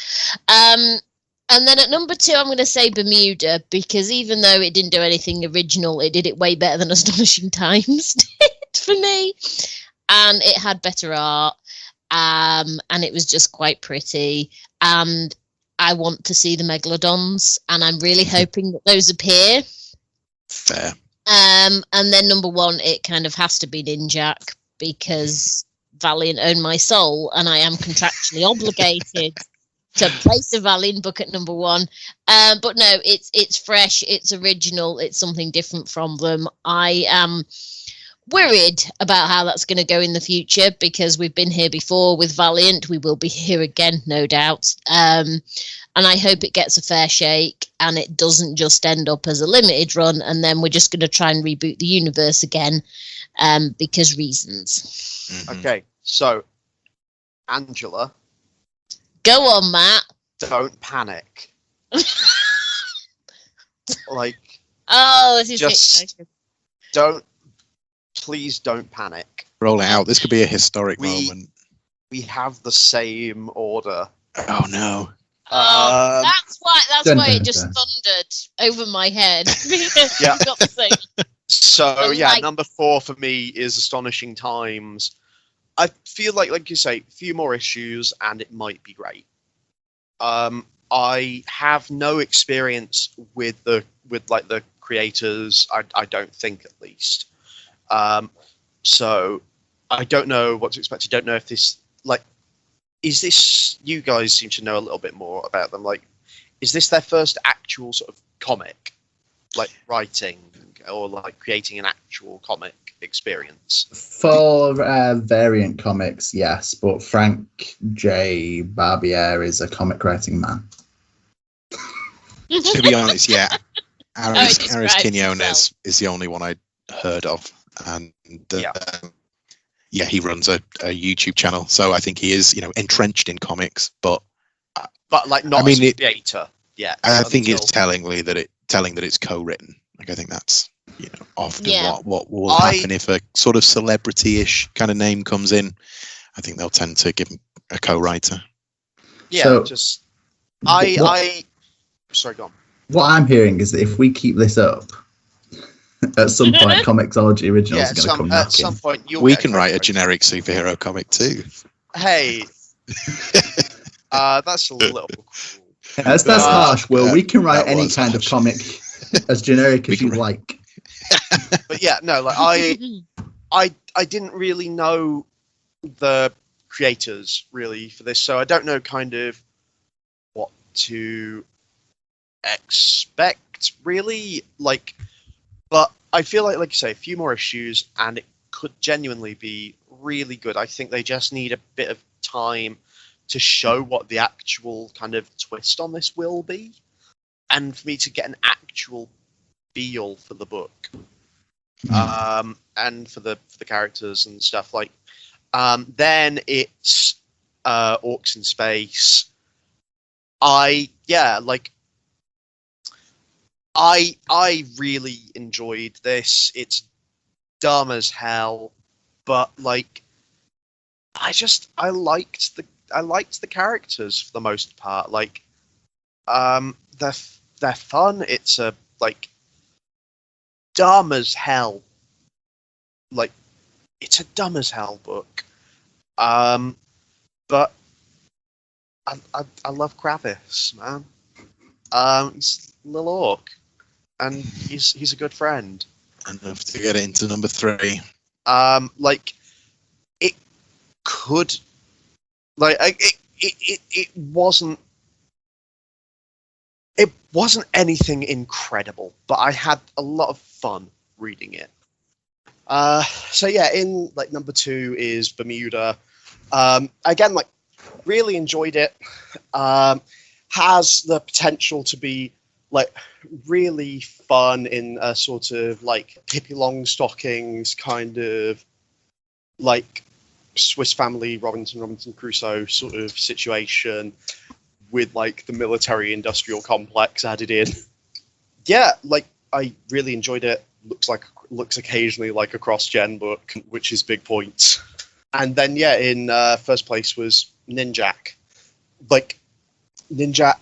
And then at number 2, I'm going to say Bermuda, because even though it didn't do anything original, it did it way better than Astonishing Times did for me. And it had better art, and it was just quite pretty. And I want to see the Megalodons, and I'm really hoping that those appear. Fair. And then number 1, it kind of has to be Ninjak, because Valiant own my soul, and I am contractually obligated to place a Valiant book at number 1. But no, it's fresh, it's original, it's something different from them. I am worried about how that's going to go in the future, because we've been here before with Valiant. We will be here again, no doubt. And I hope it gets a fair shake and it doesn't just end up as a limited run and then we're just going to try and reboot the universe again, because reasons. Mm-hmm. Okay, so Angela, go on, Matt. Don't panic. This is just please don't panic. Roll it out. This could be a historic moment. We have the same order. Oh no. That's why it just thundered over my head. Yeah. Got the same. So number 4 for me is Astonishing Times. I feel like you say, a few more issues and it might be great. I have no experience with the creators. I don't think, at least. So I don't know what to expect. I don't know if this is this. You guys seem to know a little bit more about them. Is this their first actual sort of comic, writing or creating an actual comic experience? For Variant Comics, yes, but Frank J. Barbier is a comic writing man. To be honest, yeah, Aris Quinones is the only one I'd heard of, and he runs a YouTube channel, so I think he is entrenched in comics, but not as a creator. Yeah, I think it's telling that it's co-written. I think that's often what will happen if a sort of celebrity-ish kind of name comes in. I think they'll tend to give him a co-writer. Yeah, sorry, go on. What I'm hearing is that if we keep this up, at some point, ComiXology Originals are going to come knocking. At some point, we can write a generic superhero comic too. Hey, that's a little cool. That's harsh, Will. We can write any kind of comic as generic as you like. But yeah, no, I didn't really know the creators really for this, so I don't know kind of what to expect really. But I feel like you say, a few more issues and it could genuinely be really good. I think they just need a bit of time to show what the actual kind of twist on this will be, and for me to get an actual feel for the book, and for the characters and stuff. Then it's Orcs in Space. I really enjoyed this. It's dumb as hell, but like I liked the characters for the most part. Like they're fun. It's a like dumb as hell. Like it's a dumb as hell book. But I love Kravis, man. He's a little orc, and he's a good friend. Enough to get it into number 3. Like it could, like it wasn't anything incredible, but I had a lot of fun reading it. So yeah, in like number 2 is Bermuda. Again, like really enjoyed it. Has the potential to be like really fun in a sort of like Pippi Longstockings kind of like Swiss Family Robinson Crusoe sort of situation with like the military industrial complex added in. Yeah, like I really enjoyed it. Looks occasionally like a cross-gen book, which is big points. And then yeah, in first place was Ninjak. Like Ninjak,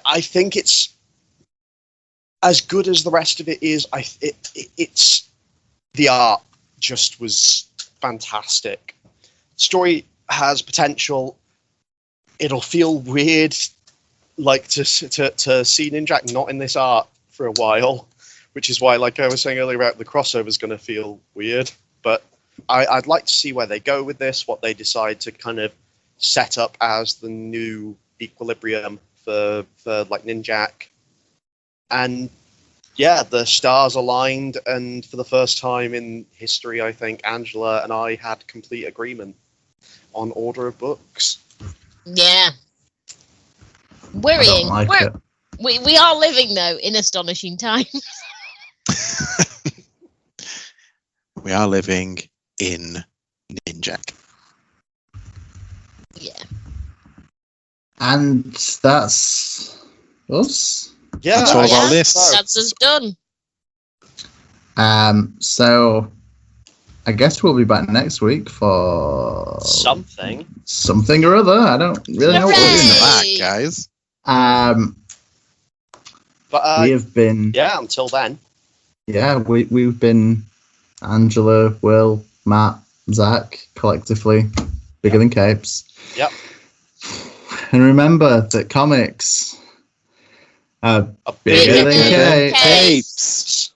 I think it's as good as the rest of it is. It's the art just was fantastic. Story has potential. It'll feel weird, like to see Ninjak not in this art for a while, which is why, like I was saying earlier about the crossover, is going to feel weird. But I'd like to see where they go with this, what they decide to kind of set up as the new equilibrium for like Ninjak. And yeah, the stars aligned, and for the first time in history, I think Angela and I had complete agreement on order of books. Yeah. We are living though in astonishing times. We are living in Ninjak. Yeah. And that's us. Yeah, that's all of our lists. That's us done. So I guess we'll be back next week for something or other. I don't really know what we're doing back, guys. But we have been until then. Yeah, we've been Angela, Will, Matt, Zach, collectively bigger than capes. Yep. And remember that comics are bigger than capes.